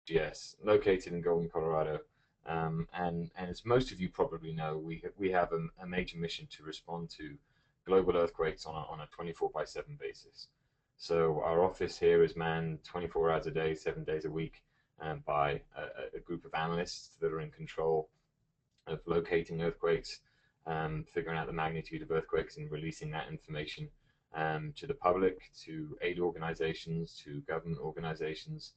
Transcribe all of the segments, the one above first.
GPS, located in Golden, Colorado. And as most of you probably know, we have a major mission to respond to global earthquakes on a 24/7 basis. So our office here is manned 24 hours a day, 7 days a week, by a group of analysts that are in control of locating earthquakes, figuring out the magnitude of earthquakes, and releasing that information to the public, to aid organizations, to government organizations,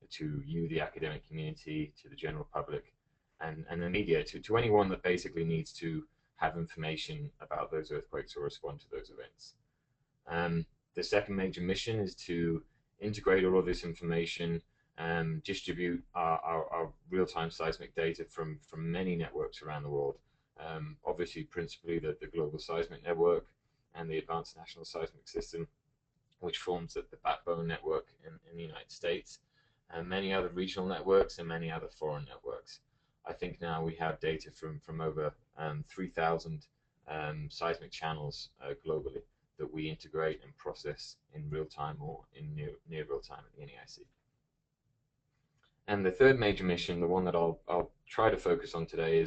to you, the academic community, to the general public, and the media, to anyone that basically needs to have information about those earthquakes or respond to those events. The second major mission is to integrate all of this information, distribute our real-time seismic data from many networks around the world. Obviously, principally the Global Seismic Network and the Advanced National Seismic System, which forms the backbone network in the United States, and many other regional networks and many other foreign networks. I think now we have data from over 3,000 seismic channels globally that we integrate and process in real time or in near real time at the NEIC. And the third major mission, the one that I'll try to focus on today,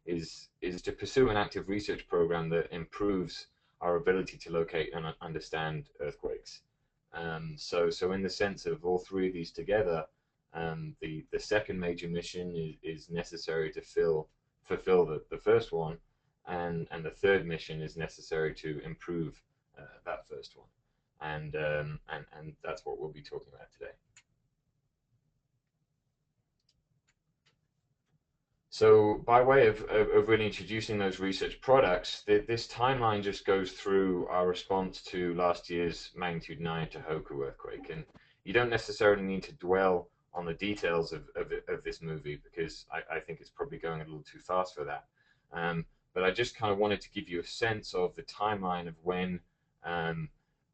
is to pursue an active research program that improves our ability to locate and understand earthquakes. So in the sense of all three of these together, the second major mission is necessary to fulfill the first one, and the third mission is necessary to improve that first one, and that's what we'll be talking about today. So by way of really introducing those research products, this timeline just goes through our response to last year's magnitude 9 Tohoku earthquake. And you don't necessarily need to dwell on the details of this movie, because I think it's probably going a little too fast for that. But I just kind of wanted to give you a sense of the timeline of when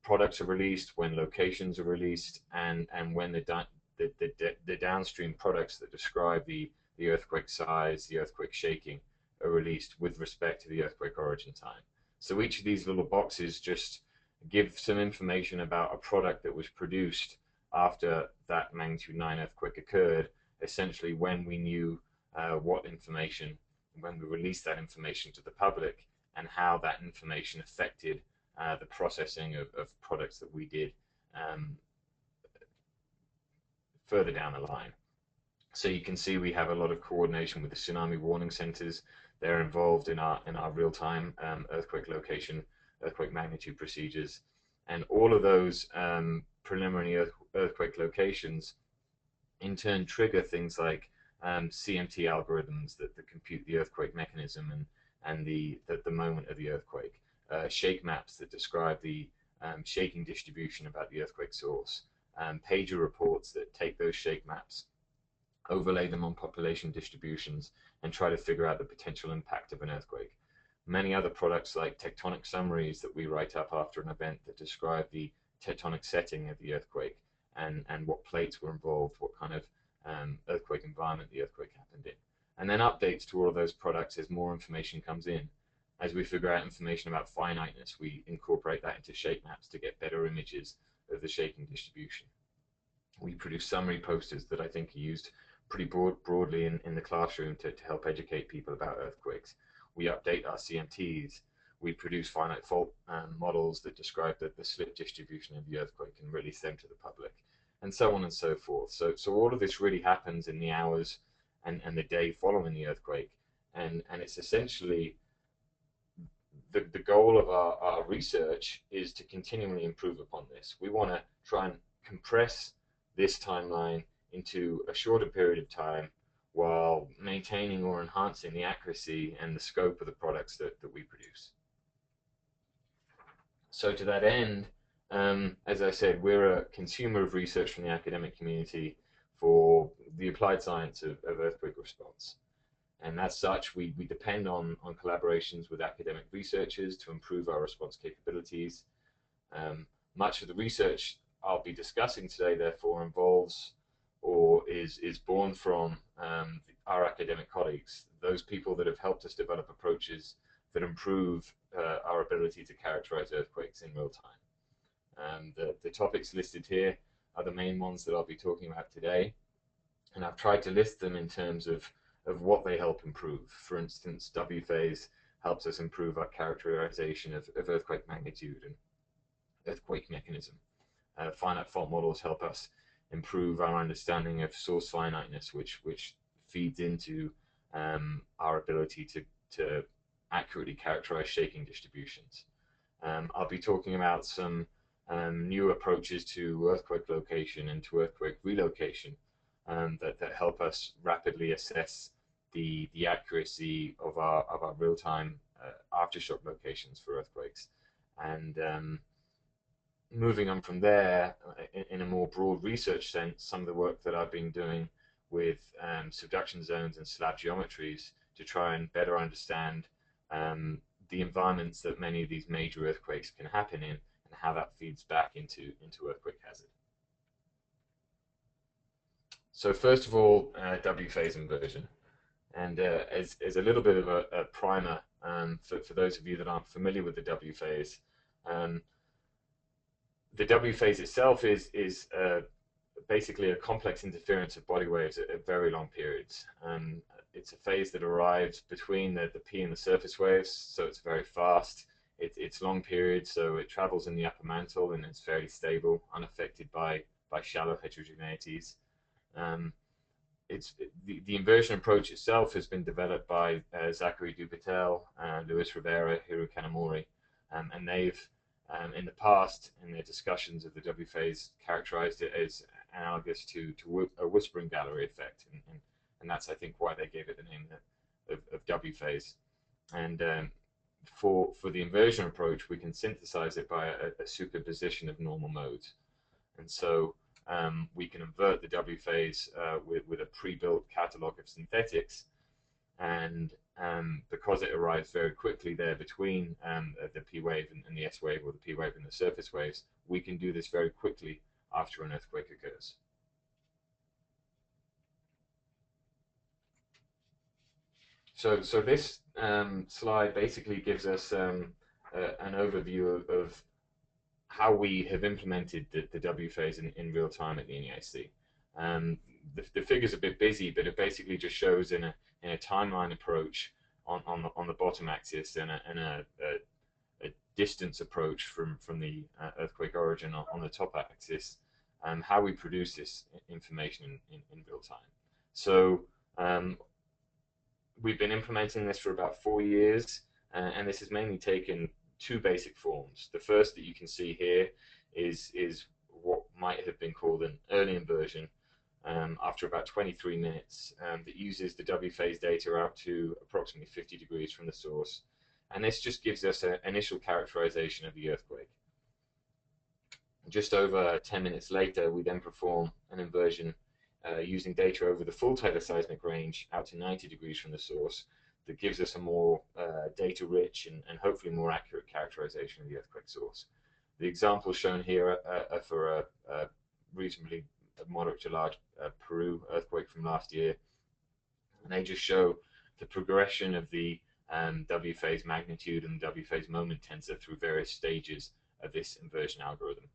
products are released, when locations are released, and when the downstream products that describe the earthquake size, the earthquake shaking, are released with respect to the earthquake origin time. So each of these little boxes just give some information about a product that was produced after that magnitude 9 earthquake occurred, essentially when we knew what information, when we released that information to the public, and how that information affected the processing of products that we did further down the line. So you can see we have a lot of coordination with the tsunami warning centers. They're involved in our real-time earthquake location, earthquake magnitude procedures, and all of those preliminary earthquake locations in turn trigger things like CMT algorithms that compute the earthquake mechanism and the moment of the earthquake, shake maps that describe the shaking distribution about the earthquake source, pager reports that take those shake maps, overlay them on population distributions, and try to figure out the potential impact of an earthquake. Many other products like tectonic summaries that we write up after an event that describe the tectonic setting of the earthquake and what plates were involved, what kind of earthquake environment the earthquake happened in. And then updates to all of those products as more information comes in. As we figure out information about finiteness, we incorporate that into shake maps to get better images of the shaking distribution. We produce summary posters that I think are used pretty broadly in the classroom to help educate people about earthquakes. We update our CMTs. We produce finite fault models that describe the slip distribution of the earthquake and release them to the public, and so on and so forth. So all of this really happens in the hours and the day following the earthquake, and it's essentially the goal of our research is to continually improve upon this. We want to try and compress this timeline into a shorter period of time while maintaining or enhancing the accuracy and the scope of the products that we produce. So to that end, as I said, we're a consumer of research from the academic community for the applied science of earthquake response. And as such, we depend on collaborations with academic researchers to improve our response capabilities. Much of the research I'll be discussing today, therefore, involves or is born from our academic colleagues, those people that have helped us develop approaches that improve our ability to characterize earthquakes in real time. The topics listed here are the main ones that I'll be talking about today. And I've tried to list them in terms of what they help improve. For instance, W phase helps us improve our characterization of earthquake magnitude and earthquake mechanism. Finite fault models help us improve our understanding of source finiteness, which feeds into our ability to accurately characterize shaking distributions. I'll be talking about some new approaches to earthquake location and to earthquake relocation that help us rapidly assess the accuracy of our real-time aftershock locations for earthquakes. And moving on from there, in a more broad research sense, some of the work that I've been doing with subduction zones and slab geometries to try and better understand the environments that many of these major earthquakes can happen in, and how that feeds back into earthquake hazard. So first of all, W phase inversion. And as a little bit of a primer for those of you that aren't familiar with the W phase, the W phase itself is basically a complex interference of body waves at very long periods. It's a phase that arrives between the P and the surface waves, so it's very fast. It's long periods, so it travels in the upper mantle and it's fairly stable, unaffected by shallow heterogeneities. The inversion approach itself has been developed by Zachary Dupatel, Luis Rivera, Hiro Kanamori, and they've in the past, in their discussions of the W phase, characterized it as analogous to a whispering gallery effect, and that's, I think, why they gave it the name of W phase. And for the inversion approach, we can synthesize it by a superposition of normal modes, and so we can invert the W phase with a pre-built catalog of synthetics, and because it arrives very quickly there between the P wave and the S wave, or the P wave and the surface waves, we can do this very quickly after an earthquake occurs. So this slide basically gives us an overview of how we have implemented the W phase in real time at the NEIC. The figure's a bit busy, but it basically just shows in a timeline approach on the bottom axis and a distance approach from the earthquake origin on the top axis, how we produce this information in real time. So we've been implementing this for about 4 years, and this has mainly taken two basic forms. The first that you can see here is what might have been called an early inversion, after about 23 minutes, that uses the W phase data out to approximately 50 degrees from the source. And this just gives us an initial characterization of the earthquake. Just over 10 minutes later, we then perform an inversion using data over the full teleseismic range out to 90 degrees from the source, that gives us a more data-rich and hopefully more accurate characterization of the earthquake source. The examples shown here are for a reasonably moderate to large Peru earthquake from last year, and they just show the progression of the W phase magnitude and W phase moment tensor through various stages of this inversion algorithm.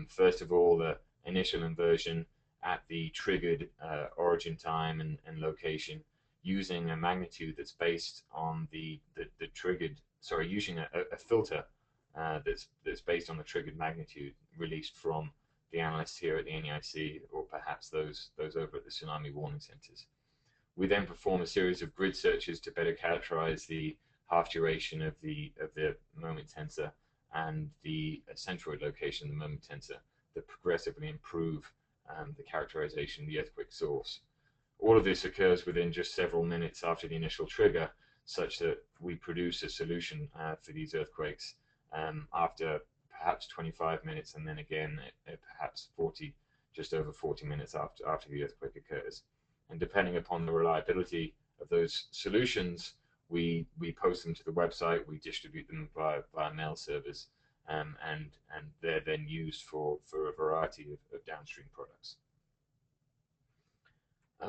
First of all, the initial inversion at the triggered origin time and location, using a magnitude that's based on the triggered, sorry, using a filter that's based on the triggered magnitude released from the analysts here at the NEIC, or perhaps those over at the tsunami warning centers. We then perform a series of grid searches to better characterize the half duration of the moment tensor and the centroid location of the moment tensor, that progressively improve the characterization of the earthquake source. All of this occurs within just several minutes after the initial trigger, such that we produce a solution for these earthquakes after perhaps 25 minutes, and then again at perhaps just over 40 minutes after the earthquake occurs. And depending upon the reliability of those solutions, we post them to the website, we distribute them via mail servers, and they're then used for a variety of downstream products.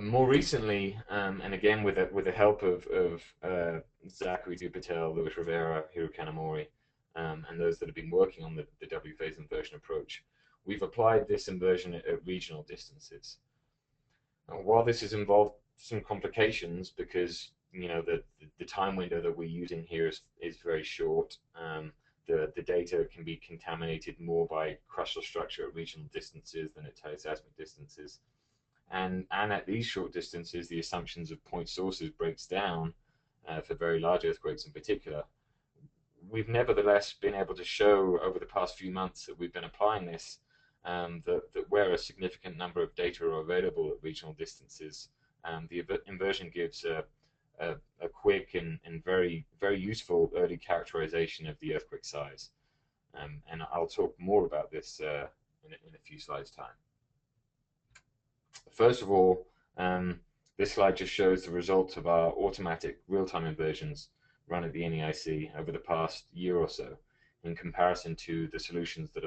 More recently, and again with the help of Zachary Dupatel, Luis Rivera, Hiro Kanamori, and those that have been working on the W phase inversion approach, we've applied this inversion at regional distances. While this has involved some complications because the time window that we're using here is very short. The data can be contaminated more by crustal structure at regional distances than at teleseismic distances. And at these short distances, the assumptions of point sources breaks down for very large earthquakes in particular. We've nevertheless been able to show over the past few months that we've been applying this, that where a significant number of data are available at regional distances, the inversion gives a quick and very, very useful early characterization of the earthquake size. And I'll talk more about this in a few slides' time. First of all, this slide just shows the results of our automatic real-time inversions run at the NEIC over the past year or so, in comparison to the solutions that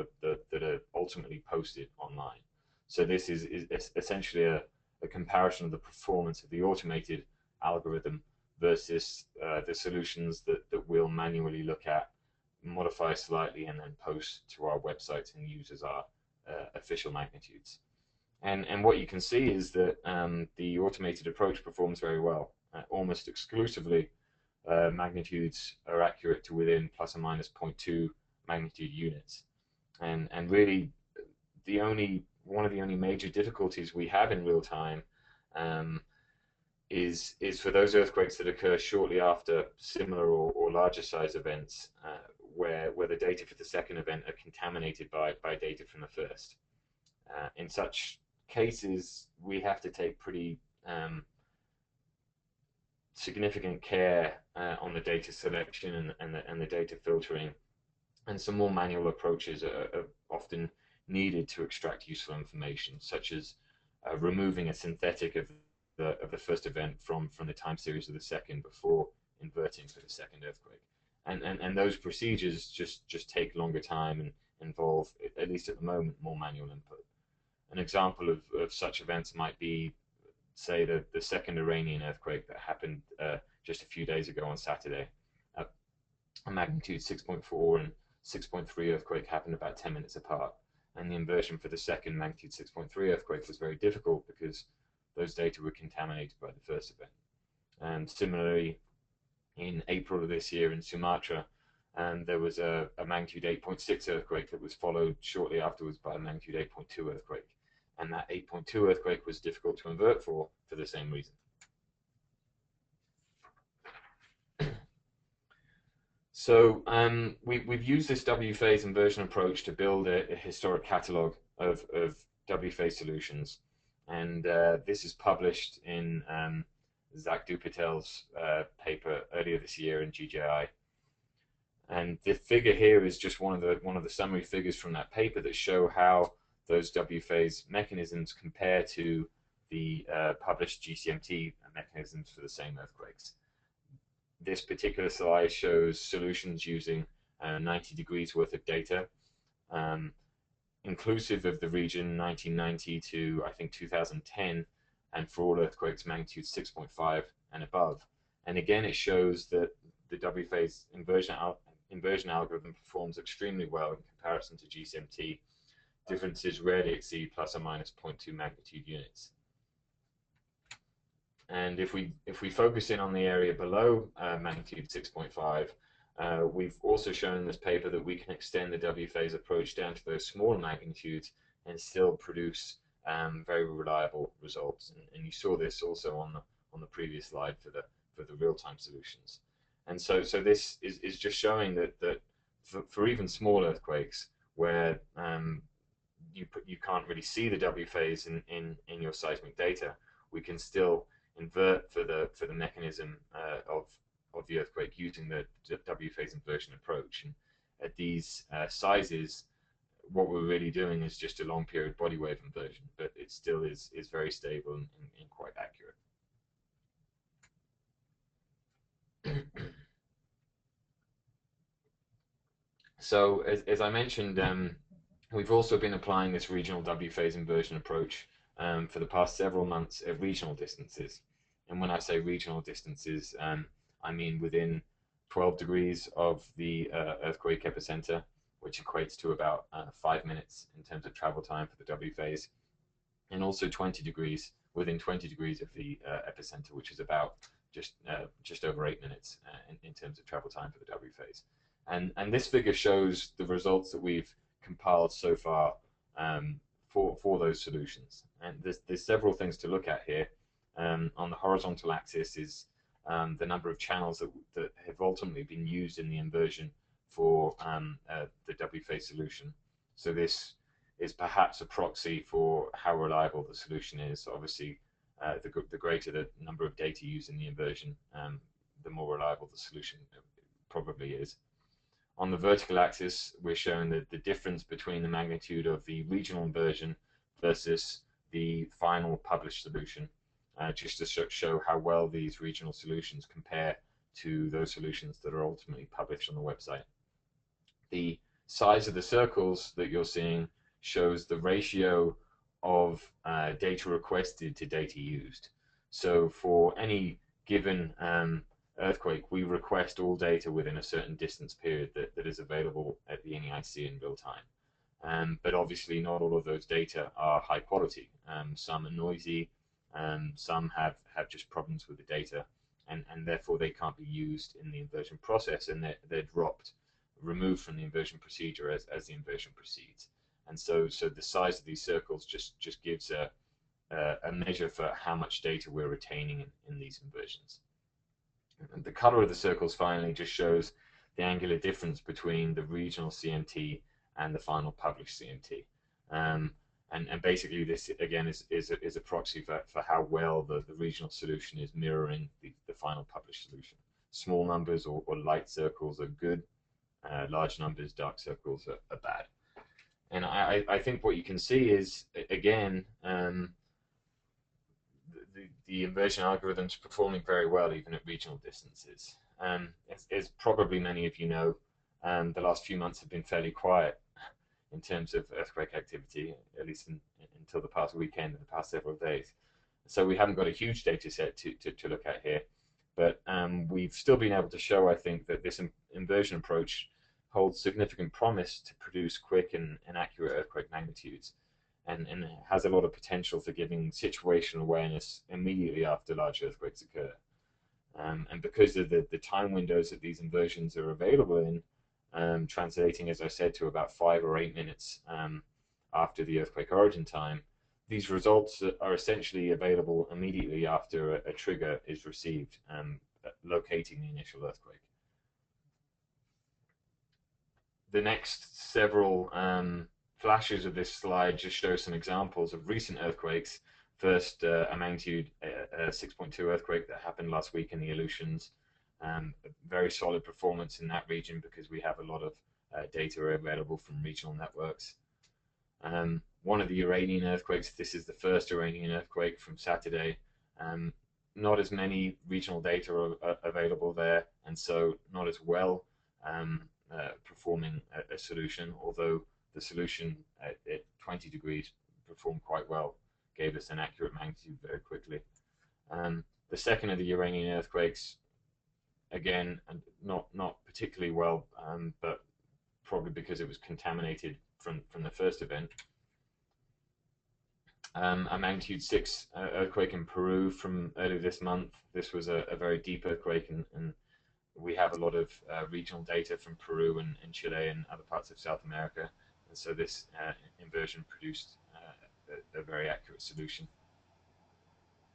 are ultimately posted online. So this is essentially a comparison of the performance of the automated algorithm versus the solutions that we'll manually look at, modify slightly, and then post to our website and use as our official magnitudes. And what you can see is that the automated approach performs very well. Almost exclusively, magnitudes are accurate to within plus or minus 0.2 magnitude units. And really, one of the only major difficulties we have in real time is for those earthquakes that occur shortly after similar or larger size events, where the data for the second event are contaminated by data from the first. In such cases, we have to take pretty significant care on the data selection and the data filtering, and some more manual approaches are often needed to extract useful information, such as removing a synthetic of the first event from the time series of the second before inverting for the second earthquake. And those procedures just take longer time and involve, at least at the moment, more manual input. An example of such events might be, say, the second Iranian earthquake that happened just a few days ago on Saturday. A magnitude 6.4 and 6.3 earthquake happened about 10 minutes apart. And the inversion for the second magnitude 6.3 earthquake was very difficult because those data were contaminated by the first event. And similarly, in April of this year in Sumatra, there was a magnitude 8.6 earthquake that was followed shortly afterwards by a magnitude 8.2 earthquake. And that 8.2 earthquake was difficult to invert for the same reason. So we've used this W phase inversion approach to build a historic catalog of W phase solutions. And this is published in Zach Dupatel's paper earlier this year in GJI. And the figure here is just one of the summary figures from that paper that show how those W phase mechanisms compare to the published GCMT mechanisms for the same earthquakes. This particular slide shows solutions using 90 degrees worth of data, inclusive of the region 1990 to I think 2010, and for all earthquakes magnitude 6.5 and above. And again, it shows that the W phase inversion algorithm performs extremely well in comparison to GCMT. Differences rarely exceed plus or minus 0.2 magnitude units. And if we focus in on the area below magnitude 6.5, we've also shown in this paper that we can extend the W phase approach down to those smaller magnitudes and still produce very reliable results. And you saw this also on the previous slide for the real-time solutions. And so this is just showing that for even small earthquakes where you can't really see the W phase in your seismic data, we can still invert for the mechanism of the earthquake using the W phase inversion approach. And at these sizes, what we're really doing is just a long period body wave inversion, but it still is very stable and quite accurate. So as I mentioned, we've also been applying this regional W phase inversion approach for the past several months at regional distances. And when I say regional distances, I mean within 12 degrees of the earthquake epicenter, which equates to about 5 minutes in terms of travel time for the W phase, and also 20 degrees, within 20 degrees of the epicenter, which is about just over 8 minutes in terms of travel time for the W phase. And this figure shows the results that we've compiled so far for those solutions. And there's several things to look at here. On the horizontal axis is the number of channels that have ultimately been used in the inversion for the W phase solution. So this is perhaps a proxy for how reliable the solution is. Obviously, the greater the number of data used in the inversion, the more reliable the solution probably is. On the vertical axis, we're showing the difference between the magnitude of the regional inversion versus the final published solution, just to show how well these regional solutions compare to those solutions that are ultimately published on the website. The size of the circles that you're seeing shows the ratio of data requested to data used. So for any given earthquake, we request all data within a certain distance period that is available at the NEIC in real time. But obviously not all of those data are high quality. Some are noisy, some have just problems with the data, and therefore they can't be used in the inversion process, and they're removed from the inversion procedure as the inversion proceeds. And so the size of these circles just gives a measure for how much data we're retaining in these inversions. And the color of the circles finally just shows the angular difference between the regional CMT and the final published CMT. And basically this again is a proxy for how well the regional solution is mirroring the final published solution. Small numbers or light circles are good, large numbers, dark circles are bad. And I think what you can see is, again, the inversion algorithms performing very well even at regional distances. As probably many of you know, the last few months have been fairly quiet in terms of earthquake activity, at least until the past weekend and the past several days. So we haven't got a huge data set to look at here, but we've still been able to show, I think, that this inversion approach holds significant promise to produce quick and accurate earthquake magnitudes, and has a lot of potential for giving situational awareness immediately after large earthquakes occur. And because of the time windows that these inversions are available in, translating, as I said, to about 5 or 8 minutes after the earthquake origin time, these results are essentially available immediately after a trigger is received, locating the initial earthquake. The next several flashes of this slide just show some examples of recent earthquakes. First, a magnitude 6.2 earthquake that happened last week in the Aleutians. A very solid performance in that region because we have a lot of data available from regional networks. One of the Iranian earthquakes, this is the first Iranian earthquake from Saturday. Not as many regional data are available there, and so not as well performing a solution, although the solution at 20 degrees performed quite well, gave us an accurate magnitude very quickly. The second of the Iranian earthquakes, again, not particularly well, but probably because it was contaminated from the first event. A magnitude 6 earthquake in Peru from earlier this month. This was a very deep earthquake, and we have a lot of regional data from Peru and Chile and other parts of South America, and so this inversion produced a very accurate solution.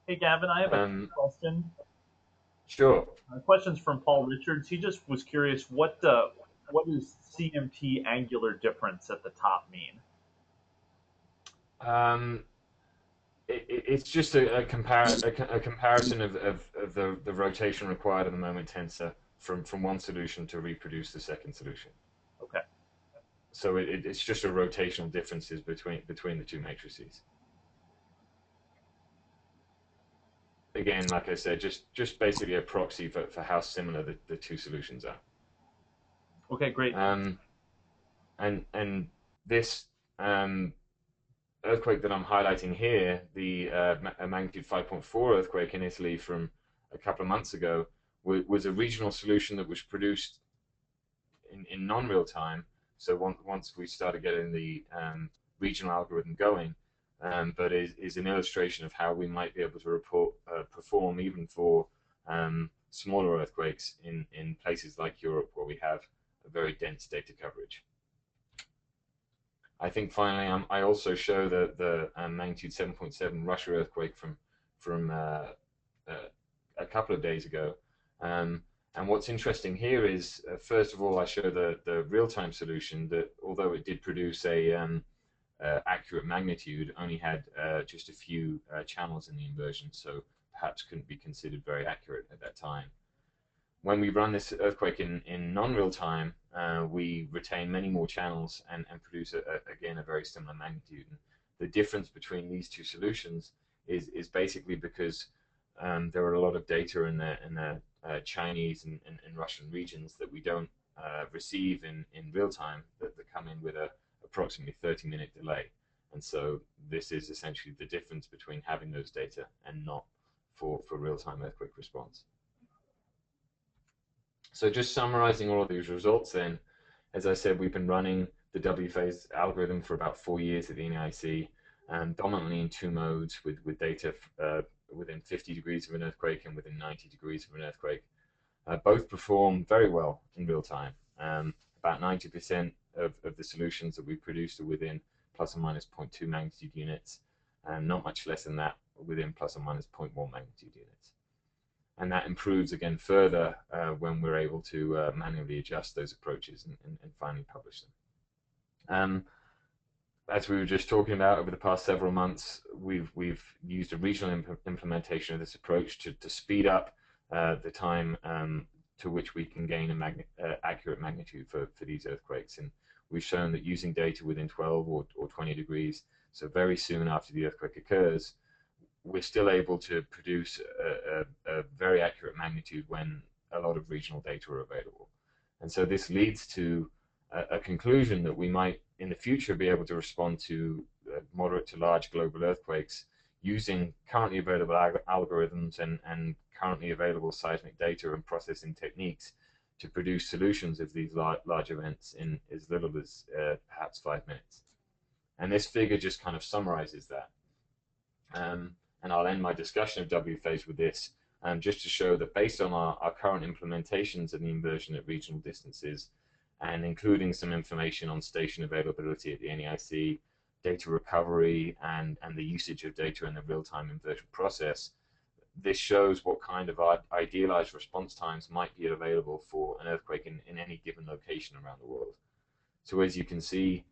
Hey Gavin, I have a question. Sure. Questions from Paul Richards. He just was curious, what does CMT angular difference at the top mean? It's just a comparison of the rotation required of the moment tensor from one solution to reproduce the second solution. Okay. So it's just a rotational differences between the two matrices. Again, like I said, just basically a proxy for how similar the two solutions are. Okay, great. And this earthquake that I'm highlighting here, the a magnitude 5.4 earthquake in Italy from a couple of months ago, was a regional solution that was produced in non-real time. So once we started getting the regional algorithm going, but is an illustration of how we might be able to perform even for smaller earthquakes in places like Europe, where we have a very dense data coverage. I think finally, I also show the magnitude 7.7 Rupture earthquake from a couple of days ago. And what's interesting here is, first of all, I show the real-time solution that, although it did produce a accurate magnitude, only had just a few channels in the inversion, so perhaps couldn't be considered very accurate at that time. When we run this earthquake in non-real time, we retain many more channels and produce, again, a very similar magnitude. And the difference between these two solutions is basically because there are a lot of data in the Chinese and Russian regions that we don't receive in real time, that come in with a approximately 30-minute delay. And so this is essentially the difference between having those data and not for real-time earthquake response. So just summarizing all of these results then, as I said, we've been running the W-phase algorithm for about 4 years at the NEIC, dominantly in 2 modes with data within 50 degrees of an earthquake and within 90 degrees of an earthquake. Both perform very well in real time. About 90% of the solutions that we produced are within plus or minus 0.2 magnitude units, and not much less than that within plus or minus 0.1 magnitude units. And that improves again further when we're able to manually adjust those approaches and finally publish them. As we were just talking about, over the past several months, we've used a regional implementation of this approach to speed up the time to which we can gain an accurate magnitude for these earthquakes. And we've shown that using data within 12 or 20 degrees, so very soon after the earthquake occurs, we're still able to produce a very accurate magnitude when a lot of regional data are available. And so this leads to a conclusion that we might in the future be able to respond to moderate to large global earthquakes using currently available algorithms and currently available seismic data and processing techniques to produce solutions of these large events in as little as perhaps 5 minutes. And this figure just kind of summarizes that. And I'll end my discussion of W phase with this, just to show that based on our current implementations of the inversion at regional distances, and including some information on station availability at the NEIC, data recovery, and the usage of data in the real-time inversion process, this shows what kind of idealized response times might be available for an earthquake in any given location around the world. So as you can see,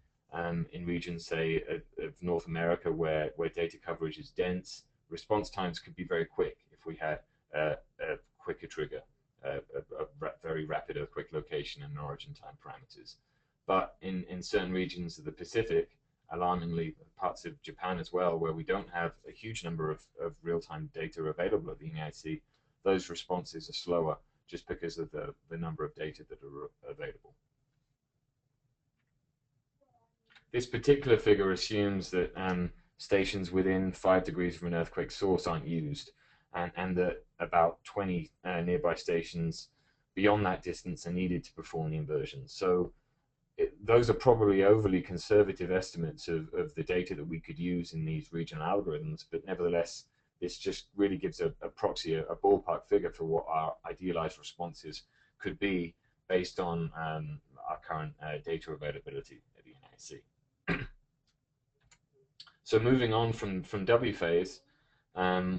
in regions, say, of North America, where data coverage is dense, response times could be very quick if we had a quicker trigger, a very rapid earthquake location and origin time parameters. But in certain regions of the Pacific, alarmingly parts of Japan as well, where we don't have a huge number of real-time data available at the NEIC, those responses are slower just because of the number of data that are available. This particular figure assumes that stations within 5 degrees of an earthquake source aren't used, and that about 20 nearby stations beyond that distance are needed to perform the inversion. So those are probably overly conservative estimates of the data that we could use in these regional algorithms, but nevertheless, this just really gives a proxy, a ballpark figure for what our idealized responses could be based on our current data availability at the NEIC. So moving on from W phase,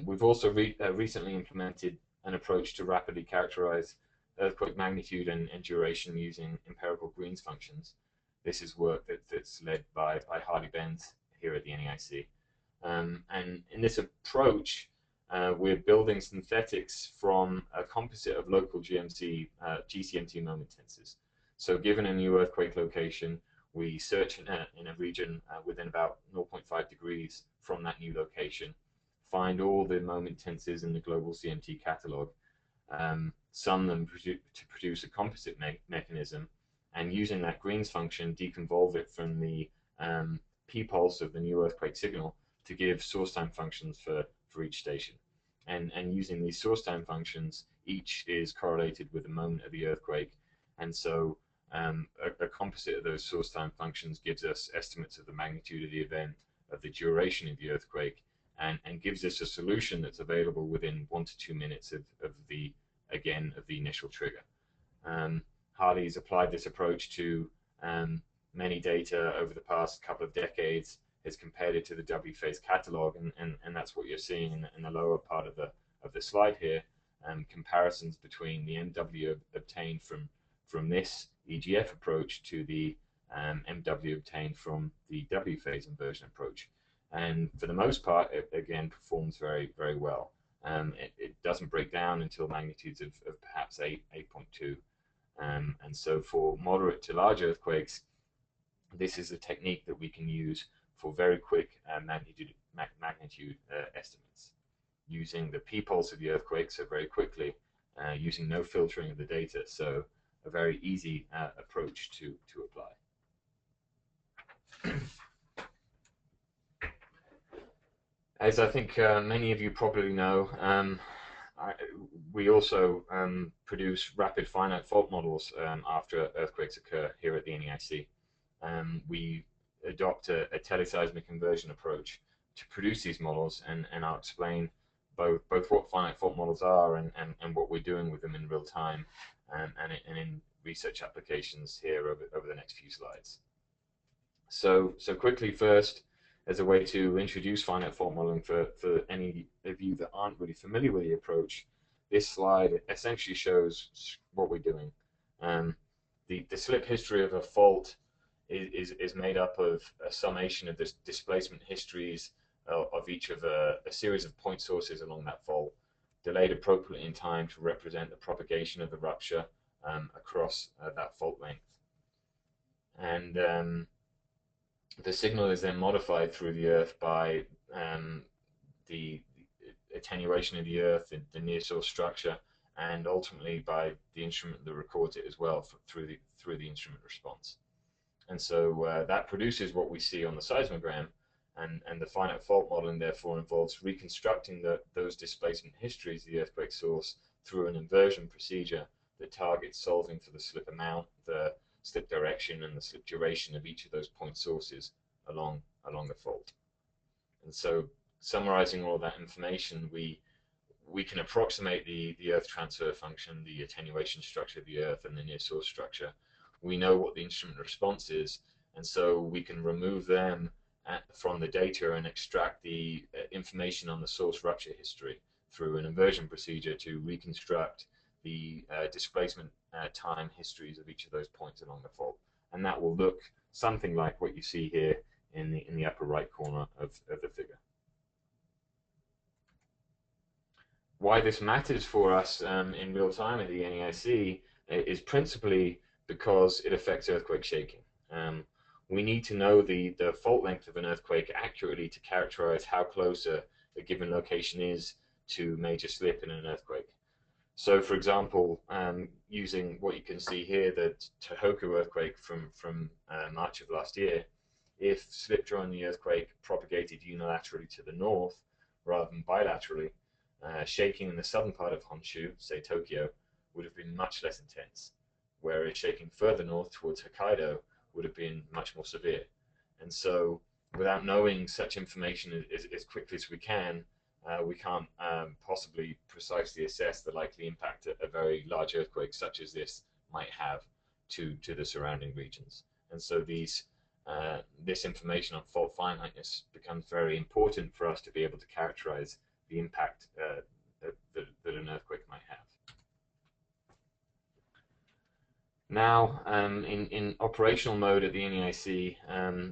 we've also recently implemented an approach to rapidly characterize earthquake magnitude and duration using empirical Green's functions. This is work that's led by Hardy Benz here at the NEIC. And in this approach, we're building synthetics from a composite of local GCMT moment tensors. So given a new earthquake location, we search in a region within about 0.5 degrees from that new location, find all the moment tensors in the global CMT catalog, sum them to produce a composite mechanism, and using that Green's function, deconvolve it from the p-pulse of the new earthquake signal to give source time functions for each station. And using these source time functions, each is correlated with the moment of the earthquake, and so a composite of those source time functions gives us estimates of the magnitude of the event, the duration of the earthquake, and gives us a solution that's available within 1 to 2 minutes of the initial trigger. Harley's applied this approach to many data over the past couple of decades, has compared it to the W phase catalog, and that's what you're seeing in the lower part of the slide here. Comparisons between the MW obtained from this EGF approach to the MW obtained from the W phase inversion approach, and for the most part, it again performs very, very well. It doesn't break down until magnitudes of perhaps 8.2, and so for moderate to large earthquakes, this is a technique that we can use for very quick magnitude estimates, using the p-pulse of the earthquake, so very quickly, using no filtering of the data, so a very easy approach to apply. As I think many of you probably know, we also produce rapid finite fault models after earthquakes occur here at the NEIC. We adopt a teleseismic inversion approach to produce these models, and I'll explain both what finite fault models are and what we're doing with them in real time, and in research applications here over the next few slides. So quickly first, as a way to introduce finite fault modeling for any of you that aren't really familiar with the approach, this slide essentially shows what we're doing. The slip history of a fault is made up of a summation of the displacement histories of each of a series of point sources along that fault, delayed appropriately in time to represent the propagation of the rupture across that fault length. And the signal is then modified through the earth by the attenuation of the earth, the near source structure, and ultimately by the instrument that records it as well through the instrument response. And so that produces what we see on the seismogram, and the finite fault modeling therefore involves reconstructing those displacement histories of the earthquake source through an inversion procedure that targets solving for the slip amount, the slip direction, and the slip duration of each of those point sources along the fault. And so, summarizing all that information, we can approximate the earth transfer function, the attenuation structure of the earth, and the near source structure. We know what the instrument response is, and so we can remove them from the data and extract the information on the source rupture history through an inversion procedure to reconstruct the displacement time histories of each of those points along the fault. And that will look something like what you see here in the upper right corner of the figure. Why this matters for us in real time at the NEIC is principally because it affects earthquake shaking. We need to know the fault length of an earthquake accurately to characterize how close a given location is to major slip in an earthquake. So, for example, using what you can see here, the Tohoku earthquake from March of last year, if slip during the earthquake propagated unilaterally to the north rather than bilaterally, shaking in the southern part of Honshu, say Tokyo, would have been much less intense, whereas shaking further north towards Hokkaido would have been much more severe. And so, without knowing such information as quickly as we can't possibly precisely assess the likely impact a very large earthquake such as this might have to the surrounding regions. And so this information on fault finiteness becomes very important for us to be able to characterize the impact that an earthquake might have. Now, in operational mode at the NEIC,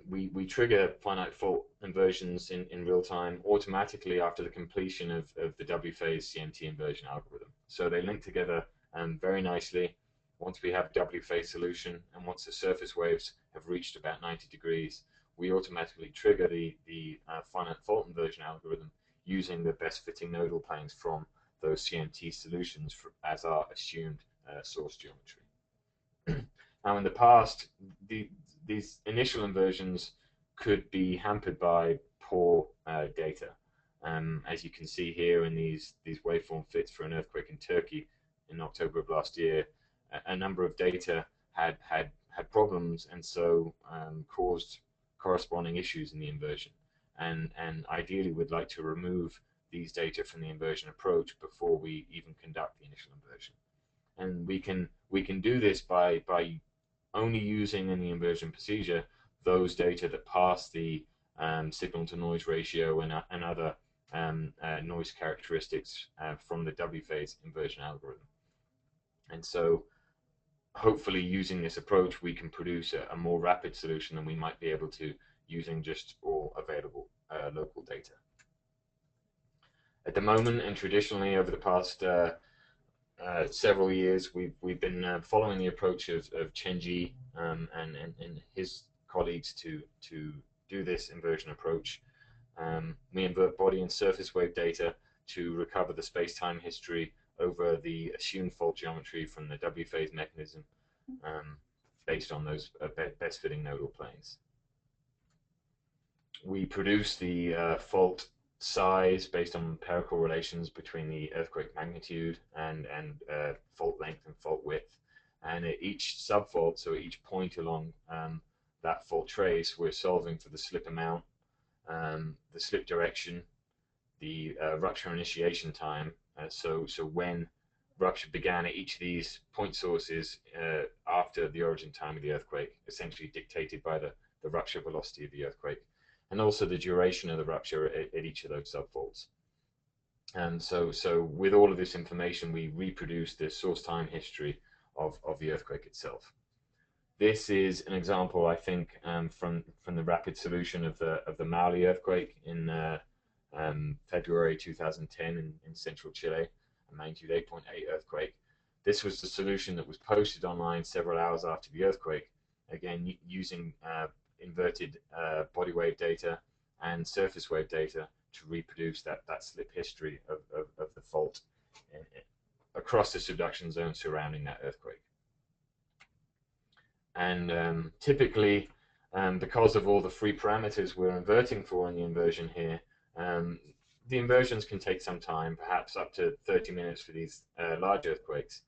we trigger finite fault inversions in real time automatically after the completion of the W phase CMT inversion algorithm. So they link together very nicely once we have W phase solution, and once the surface waves have reached about 90 degrees, we automatically trigger the finite fault inversion algorithm using the best fitting nodal planes from those CMT solutions as our assumed source geometry. Now, in the past, these initial inversions could be hampered by poor data. As you can see here in these waveform fits for an earthquake in Turkey in October of last year, a number of data had problems, and so caused corresponding issues in the inversion. and ideally would like to remove these data from the inversion approach before we even conduct the initial inversion. And we can do this by only using in the inversion procedure those data that pass the signal to noise ratio and other noise characteristics from the W phase inversion algorithm. And so hopefully using this approach, we can produce a more rapid solution than we might be able to using just all available local data. At the moment, and traditionally over the past several years, we've been following the approach of Chenji and his colleagues to do this inversion approach. We invert body and surface wave data to recover the space-time history over the assumed fault geometry from the W phase mechanism based on those best fitting nodal planes. We produce the fault size based on empirical relations between the earthquake magnitude and fault length and fault width. And at each subfault, so at each point along that fault trace, we're solving for the slip amount, the slip direction, the rupture initiation time. So when rupture began at each of these point sources after the origin time of the earthquake, essentially dictated by the rupture velocity of the earthquake, and also the duration of the rupture at each of those subfaults. And so with all of this information, we reproduce the source time history of the earthquake itself. This is an example, I think, from the rapid solution of the Maule earthquake in February 2010 in central Chile, a magnitude 8.8 earthquake. This was the solution that was posted online several hours after the earthquake, again using inverted body wave data and surface wave data to reproduce that slip history of the fault across the subduction zone surrounding that earthquake. And typically, because of all the free parameters we're inverting for in the inversion here, the inversions can take some time, perhaps up to 30 minutes for these large earthquakes.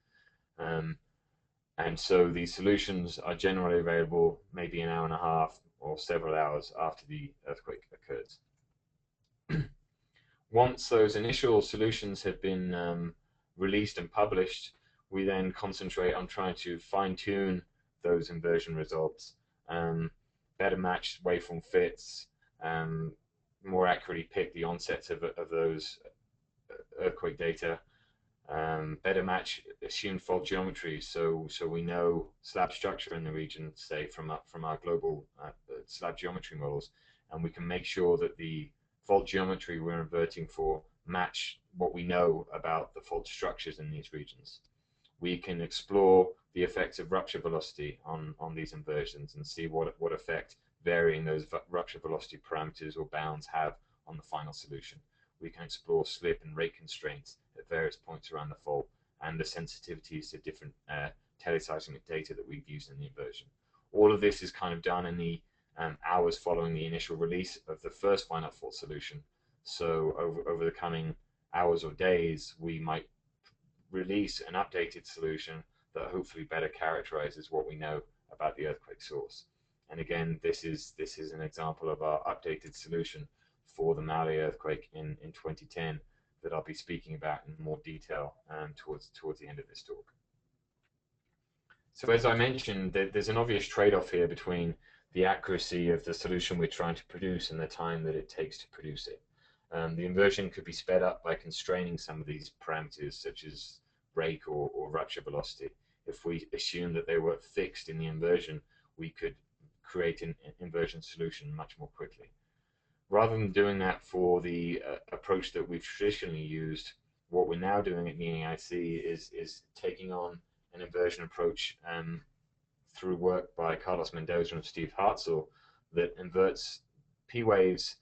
And so these solutions are generally available maybe an hour and a half or several hours after the earthquake occurs. Once those initial solutions have been released and published, we then concentrate on trying to fine-tune those inversion results, better match waveform fits, more accurately pick the onsets of those earthquake data, better match assumed fault geometry, so we know slab structure in the region, say from our global slab geometry models, and we can make sure that the fault geometry we're inverting for match what we know about the fault structures in these regions. We can explore the effects of rupture velocity on these inversions and see what effect varying those rupture velocity parameters or bounds have on the final solution. We can explore slip and rate constraints at various points around the fault and the sensitivities to different teleseismic data that we've used in the inversion. All of this is kind of done in the hours following the initial release of the first finite fault solution. So over the coming hours or days, we might release an updated solution that hopefully better characterizes what we know about the earthquake source. And again, this is an example of our updated solution for the Maule earthquake in 2010 that I'll be speaking about in more detail towards the end of this talk. So as I mentioned, there's an obvious trade-off here between the accuracy of the solution we're trying to produce and the time that it takes to produce it. The inversion could be sped up by constraining some of these parameters, such as break or rupture velocity. If we assume that they were fixed in the inversion, we could create an inversion solution much more quickly. Rather than doing that for the approach that we've traditionally used, what we're now doing at NEIC is taking on an inversion approach through work by Carlos Mendoza and Steve Hartzell that inverts P waves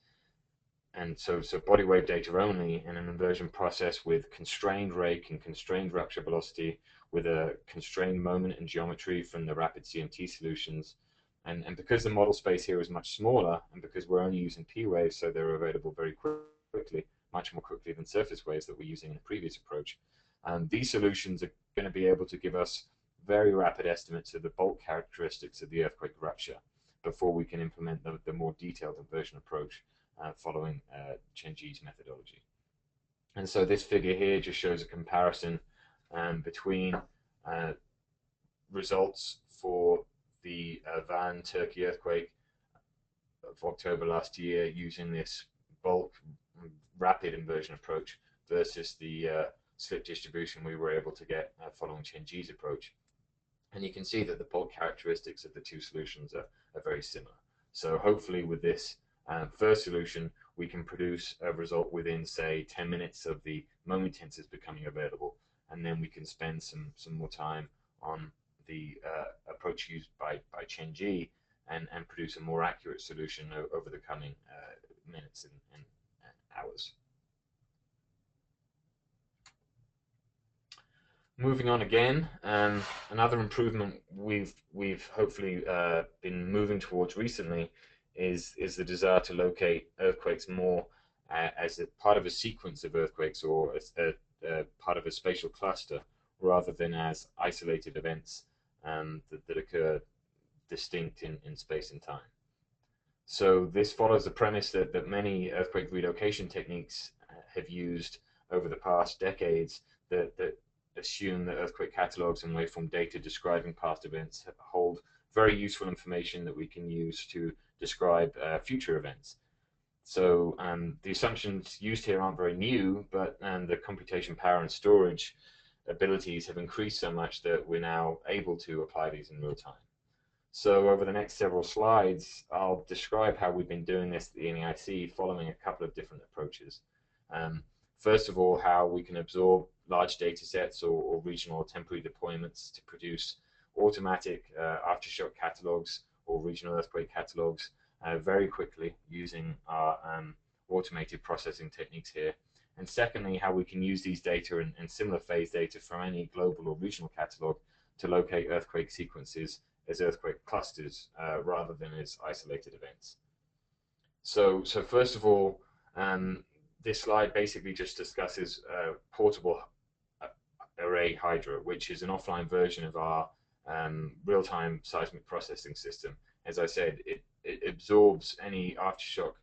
and so body wave data only in an inversion process with constrained rake and constrained rupture velocity, with a constrained moment and geometry from the rapid CMT solutions. And because the model space here is much smaller, and because we're only using P waves, so they're available very quickly, much more quickly than surface waves that we're using in the previous approach, these solutions are going to be able to give us very rapid estimates of the bulk characteristics of the earthquake rupture before we can implement the more detailed inversion approach following Chenji's methodology. And so this figure here just shows a comparison between results for the Van, Turkey earthquake of October last year using this bulk rapid inversion approach versus the slip distribution we were able to get following Chenji's approach. And you can see that the bulk characteristics of the two solutions are very similar. So hopefully with this first solution, we can produce a result within, say, 10 minutes of the moment tensors becoming available, and then we can spend some more time on the approach used by Chenji and produce a more accurate solution over the coming minutes and hours. Moving on again, another improvement we've hopefully been moving towards recently is the desire to locate earthquakes more as a part of a sequence of earthquakes or as a part of a spatial cluster rather than as isolated events that occur distinct in space and time. So this follows the premise that many earthquake relocation techniques have used over the past decades that assume that earthquake catalogs and waveform data describing past events hold very useful information that we can use to describe future events. So the assumptions used here aren't very new, but the computation power and storage abilities have increased so much that we're now able to apply these in real time. So over the next several slides, I'll describe how we've been doing this at the NEIC following a couple of different approaches. First of all, how we can absorb large data sets or regional or temporary deployments to produce automatic aftershock catalogs or regional earthquake catalogs very quickly using our automated processing techniques here. And secondly, how we can use these data and similar phase data from any global or regional catalog to locate earthquake sequences as earthquake clusters rather than as isolated events. So first of all, this slide basically just discusses portable array HYDRA, which is an offline version of our real-time seismic processing system. As I said, it absorbs any aftershock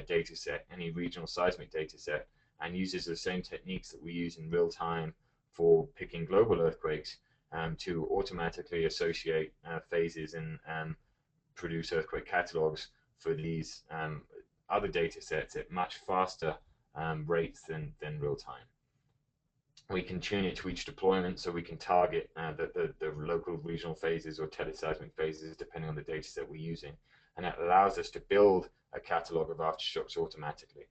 data set, any regional seismic data set, and uses the same techniques that we use in real time for picking global earthquakes to automatically associate phases and produce earthquake catalogs for these other data sets at much faster rates than real time. We can tune it to each deployment, so we can target the local regional phases or teleseismic phases depending on the data set we're using, and that allows us to build a catalog of aftershocks automatically.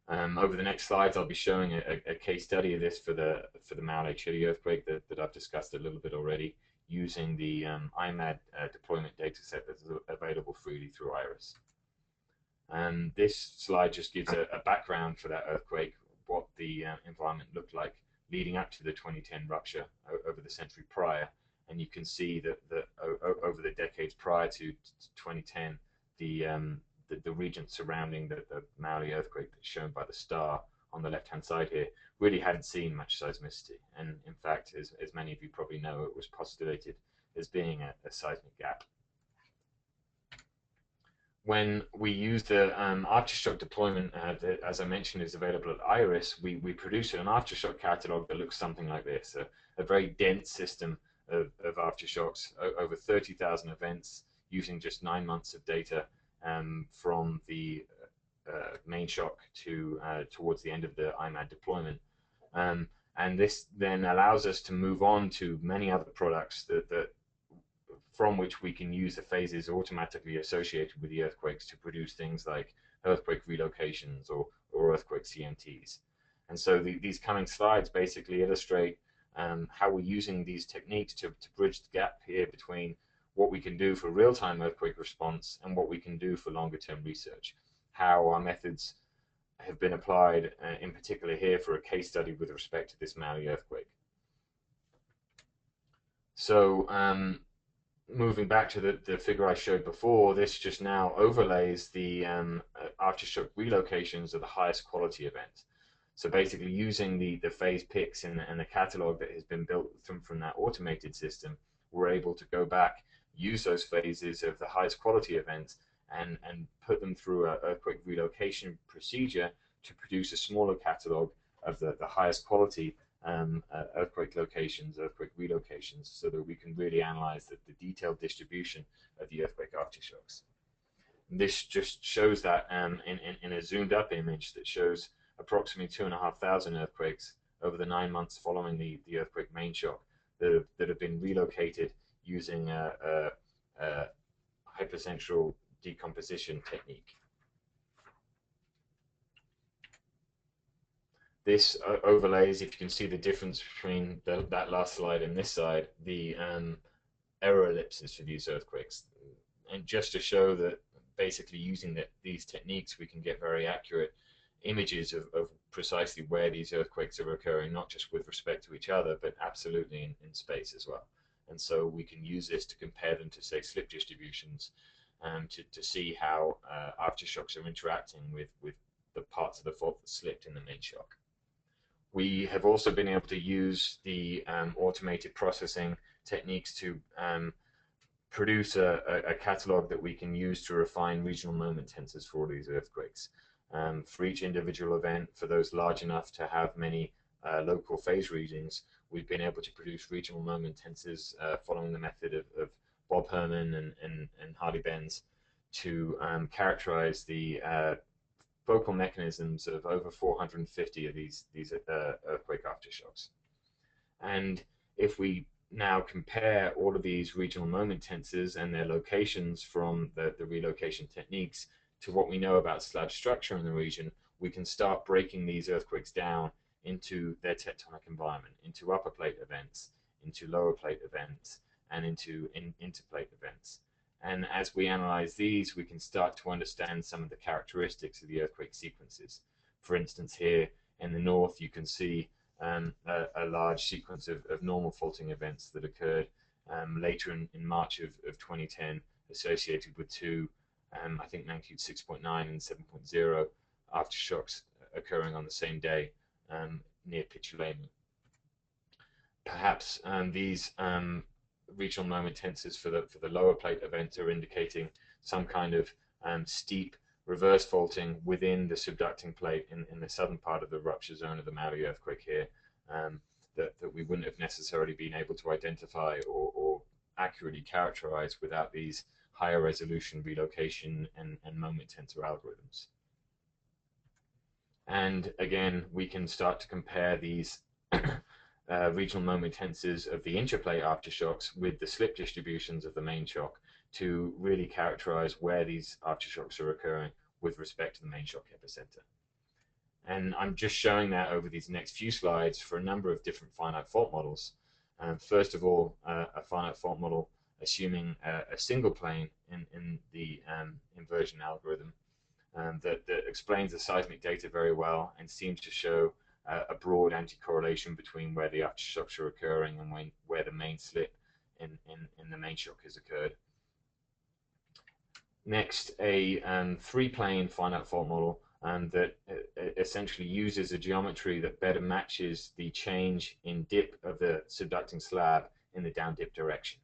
Over the next slides, I'll be showing a case study of this for the Maule Chile earthquake that I've discussed a little bit already, using the IMAD deployment data set that's available freely through IRIS. This slide just gives a background for that earthquake, what the environment looked like leading up to the 2010 rupture over the century prior. And you can see that over the decades prior to 2010, the region surrounding the Maule earthquake that's shown by the star on the left-hand side here really hadn't seen much seismicity. And in fact, as many of you probably know, it was postulated as being a seismic gap. When we use the aftershock deployment that, as I mentioned, is available at IRIS, we produce an aftershock catalog that looks something like this, a very dense system of aftershocks, over 30,000 events using just 9 months of data from the main shock to towards the end of the IMAD deployment. And this then allows us to move on to many other products that from which we can use the phases automatically associated with the earthquakes to produce things like earthquake relocations or earthquake CMTs. And so these coming slides basically illustrate how we're using these techniques to bridge the gap here between what we can do for real-time earthquake response and what we can do for longer-term research, how our methods have been applied, in particular here for a case study with respect to this Maule earthquake. So moving back to the figure I showed before, this just now overlays the aftershock relocations of the highest quality event. So basically using the phase picks and the catalog that has been built from that automated system, we're able to go back, use those phases of the highest quality events, and put them through an earthquake relocation procedure to produce a smaller catalog of the highest quality earthquake locations, earthquake relocations, so that we can really analyze the detailed distribution of the earthquake aftershocks. This just shows that in a zoomed up image that shows approximately 2,500 earthquakes over the 9 months following the earthquake main shock that have been relocated using a hypercentral decomposition technique. This overlays, if you can see the difference between that last slide and this slide, the error ellipses for these earthquakes. And just to show that basically using these techniques, we can get very accurate images of precisely where these earthquakes are occurring, not just with respect to each other, but absolutely in space as well. And so we can use this to compare them to, say, slip distributions, to see how aftershocks are interacting with the parts of the fault that slipped in the main shock. We have also been able to use the automated processing techniques to produce a catalog that we can use to refine regional moment tensors for all these earthquakes. For each individual event, for those large enough to have many local phase readings, we've been able to produce regional moment tensors following the method of Bob Herman and Hardy Benz to characterize the focal mechanisms of over 450 of these earthquake aftershocks. And if we now compare all of these regional moment tensors and their locations from the relocation techniques to what we know about slab structure in the region, we can start breaking these earthquakes down into their tectonic environment, into upper plate events, into lower plate events, and into interplate events. And as we analyze these, we can start to understand some of the characteristics of the earthquake sequences. For instance, here in the north, you can see a large sequence of normal faulting events that occurred later in March of 2010, associated with two, I think magnitude 6.9 and 7.0 aftershocks occurring on the same day near Pichilemu. Perhaps these regional moment tensors for the lower plate events are indicating some kind of steep reverse faulting within the subducting plate in the southern part of the rupture zone of the Maule earthquake here, that we wouldn't have necessarily been able to identify or accurately characterize without these higher resolution relocation and moment tensor algorithms. And again, we can start to compare these regional moment tensors of the intraplate aftershocks with the slip distributions of the main shock to really characterize where these aftershocks are occurring with respect to the main shock epicenter. And I'm just showing that over these next few slides for a number of different finite fault models. First of all, a finite fault model assuming a single plane in the inversion algorithm that explains the seismic data very well and seems to show a broad anti-correlation between where the aftershocks are occurring and where the main slip in the main shock has occurred. Next, a three-plane finite fault model that essentially uses a geometry that better matches the change in dip of the subducting slab in the down dip direction.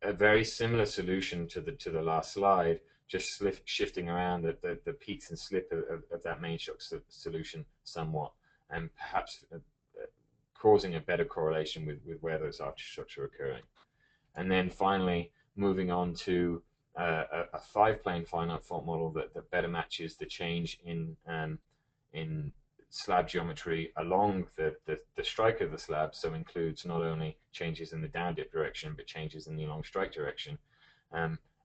A very similar solution to the last slide, just shifting around the peaks and slip of that main shock solution somewhat, and perhaps causing a better correlation with where those aftershocks are occurring. And then finally, moving on to a five-plane finite fault model that better matches the change in slab geometry along the strike of the slab, so includes not only changes in the down dip direction, but changes in the along strike direction.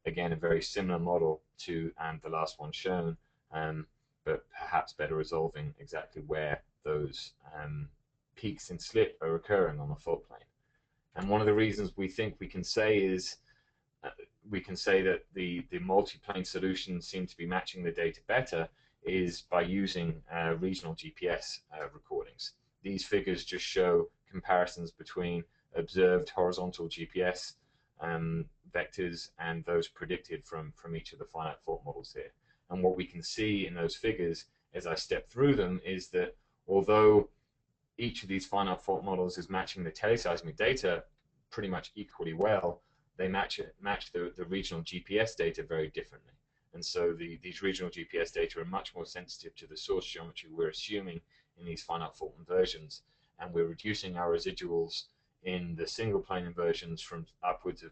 Again, a very similar model to the last one shown, but perhaps better resolving exactly where those peaks in slip are occurring on the fault plane. And one of the reasons we think we can say is we can say that the multi-plane solutions seem to be matching the data better is by using regional GPS recordings. These figures just show comparisons between observed horizontal GPS vectors and those predicted from each of the finite fault models here. And what we can see in those figures as I step through them is that although each of these finite fault models is matching the teleseismic data pretty much equally well, they match the regional GPS data very differently. And so these regional GPS data are much more sensitive to the source geometry we're assuming in these finite fault inversions, and we're reducing our residuals in the single plane inversions from upwards of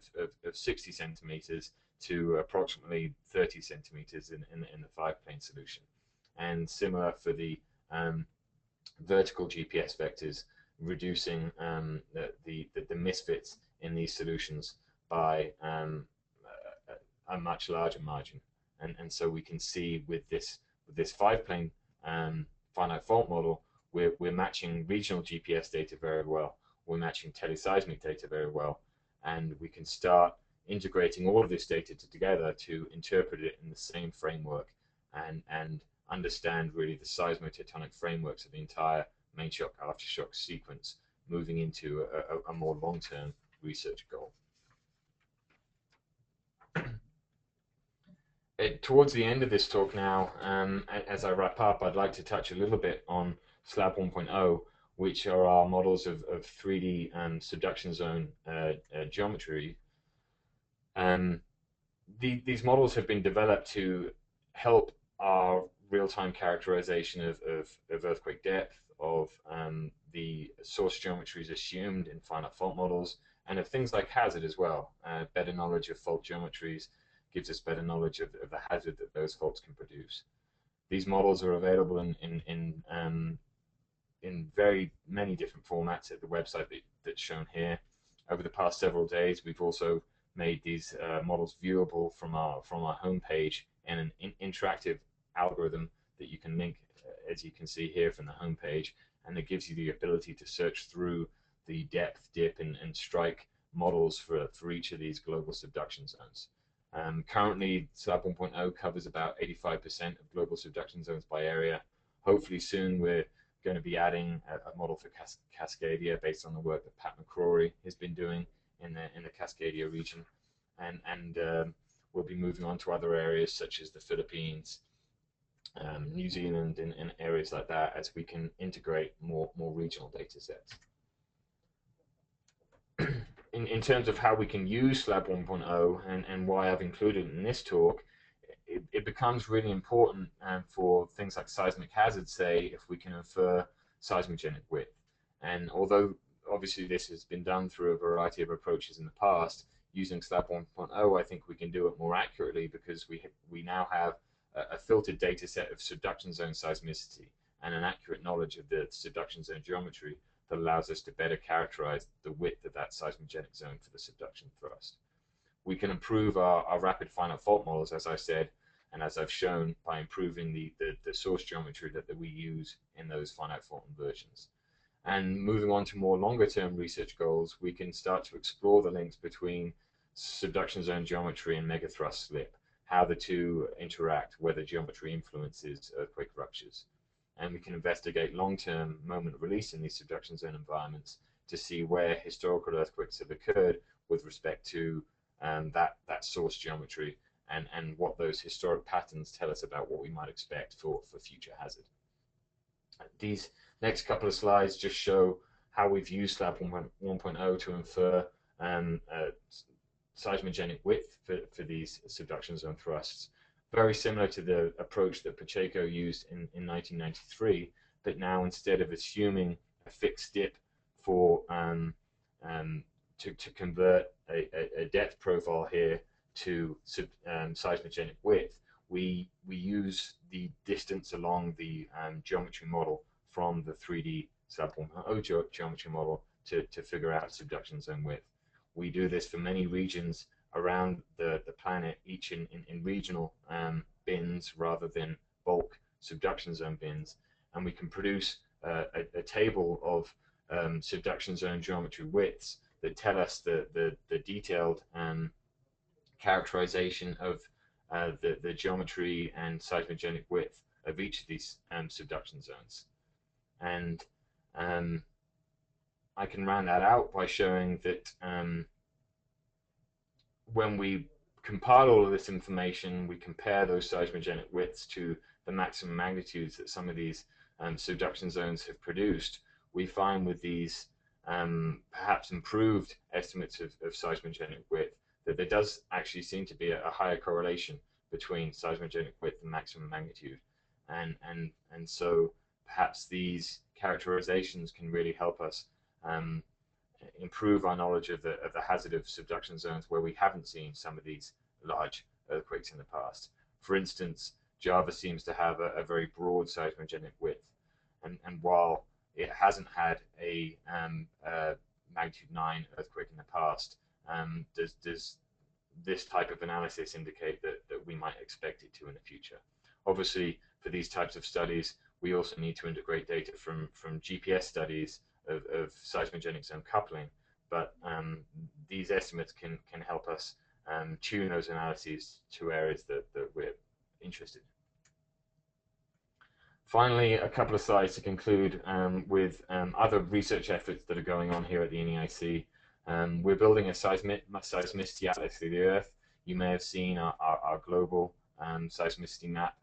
60 centimeters to approximately 30 centimeters in the 5-plane solution. And similar for the vertical GPS vectors, reducing the misfits in these solutions by a much larger margin. And so we can see with this 5-plane finite fault model, we're matching regional GPS data very well. We're matching teleseismic data very well, and we can start integrating all of this data together to interpret it in the same framework and understand really the seismotectonic frameworks of the entire main shock aftershock sequence, moving into a more long-term research goal. Towards the end of this talk now, as I wrap up, I'd like to touch a little bit on Slab 1.0, which are our models of 3D subduction zone geometry. These models have been developed to help our real-time characterization of earthquake depth, of the source geometries assumed in finite fault models, and of things like hazard as well. Better knowledge of fault geometries gives us better knowledge of the hazard that those faults can produce. These models are available in very many different formats at the website that's shown here. Over the past several days, we've also made these models viewable from our homepage and an interactive algorithm that you can link, as you can see here from the homepage, and it gives you the ability to search through the depth, dip, and strike models for each of these global subduction zones. Currently, Slab 1.0 covers about 85% of global subduction zones by area. Hopefully soon we're going to be adding a model for Cascadia based on the work that Pat McCrory has been doing in the Cascadia region, and we'll be moving on to other areas such as the Philippines, New Zealand, and areas like that, as we can integrate more regional data sets. In terms of how we can use Slab 1.0 and why I've included it in this talk, it becomes really important for things like seismic hazard, say, if we can infer seismogenic width. And although obviously this has been done through a variety of approaches in the past, using Slab 1.0, I think we can do it more accurately because we now have a filtered data set of subduction zone seismicity and an accurate knowledge of the subduction zone geometry that allows us to better characterize the width of that seismogenic zone for the subduction thrust. We can improve our rapid finite fault models, as I said, and as I've shown, by improving the source geometry that we use in those finite fault inversions. And moving on to more longer term research goals, we can start to explore the links between subduction zone geometry and megathrust slip, how the two interact, whether geometry influences earthquake ruptures. And we can investigate long-term moment release in these subduction zone environments to see where historical earthquakes have occurred with respect to that source geometry and what those historic patterns tell us about what we might expect for future hazard. These next couple of slides just show how we've used Slab 1.0 to infer seismogenic width for these subduction zone thrusts. Very similar to the approach that Pacheco used in 1993, but now instead of assuming a fixed dip for to convert a depth profile here to seismogenic width, we use the distance along the geometry model from the 3D Slab 1.0 geometry model to figure out subduction zone width. We do this for many regions around the planet, each in regional bins rather than bulk subduction zone bins, and we can produce a table of subduction zone geometry widths that tell us the detailed characterization of the geometry and seismogenic width of each of these subduction zones. And I can round that out by showing that when we compile all of this information, we compare those seismogenic widths to the maximum magnitudes that some of these subduction zones have produced, we find with these perhaps improved estimates of seismogenic width that there does actually seem to be a higher correlation between seismogenic width and maximum magnitude. And so perhaps these characterizations can really help us improve our knowledge of the hazard of subduction zones where we haven't seen some of these large earthquakes in the past. For instance, Java seems to have a very broad seismogenic width, and while it hasn't had a magnitude 9 earthquake in the past, does this type of analysis indicate that we might expect it to in the future? Obviously, for these types of studies, we also need to integrate data from GPS studies of seismogenic zone coupling, but these estimates can help us tune those analyses to areas that we're interested in. Finally, a couple of slides to conclude with other research efforts that are going on here at the NEIC. We're building a seismicity atlas of the Earth. You may have seen our global seismicity map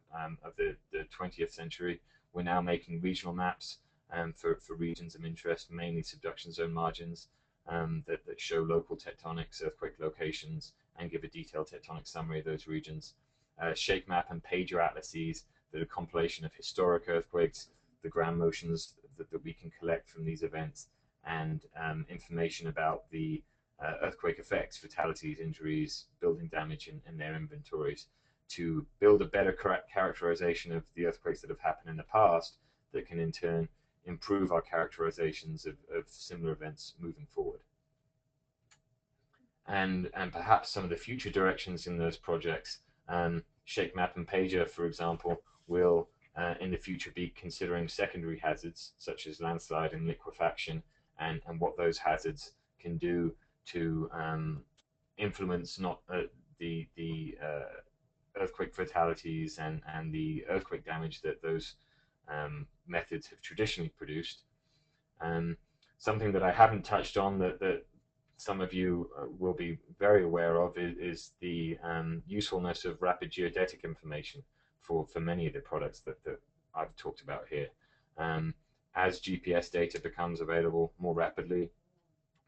of the 20th century. We're now making regional maps for regions of interest, mainly subduction zone margins that show local tectonics, earthquake locations, and give a detailed tectonic summary of those regions. Shake map and pager atlases that are a compilation of historic earthquakes, the ground motions that we can collect from these events, and information about the earthquake effects, fatalities, injuries, building damage, and their inventories, to build a better characterization of the earthquakes that have happened in the past that can in turn improve our characterizations of similar events moving forward. And perhaps some of the future directions in those projects, Shake Map and Pager, for example, will in the future be considering secondary hazards such as landslide and liquefaction, and what those hazards can do to influence not the earthquake fatalities and the earthquake damage that those methods have traditionally produced. Something that I haven't touched on that some of you will be very aware of is the usefulness of rapid geodetic information for many of the products that I've talked about here. As GPS data becomes available more rapidly,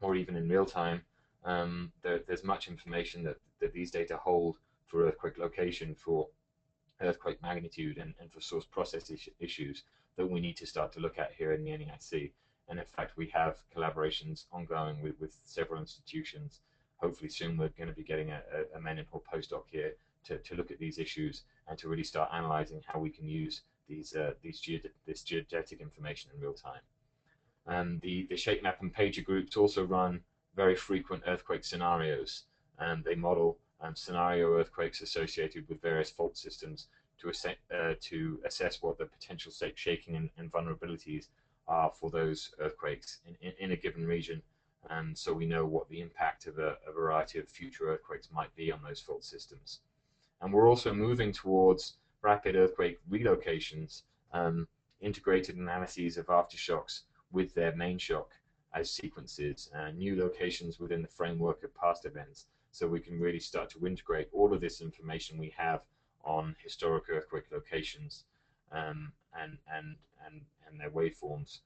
or even in real time, there's much information that these data hold for earthquake location, for earthquake magnitude, and for source process issues that we need to start to look at here in the NEIC. And in fact, we have collaborations ongoing with several institutions. Hopefully soon we're going to be getting a men or postdoc here to look at these issues and to really start analyzing how we can use this geodetic information in real time. The Shake Map and Pager groups also run very frequent earthquake scenarios. They model scenario earthquakes associated with various fault systems to assess what the potential shaking and vulnerabilities are for those earthquakes in a given region, so we know what the impact of a variety of future earthquakes might be on those fault systems. And we're also moving towards rapid earthquake relocations, integrated analyses of aftershocks with their main shock as sequences, new locations within the framework of past events, so we can really start to integrate all of this information we have on historic earthquake locations and their waveforms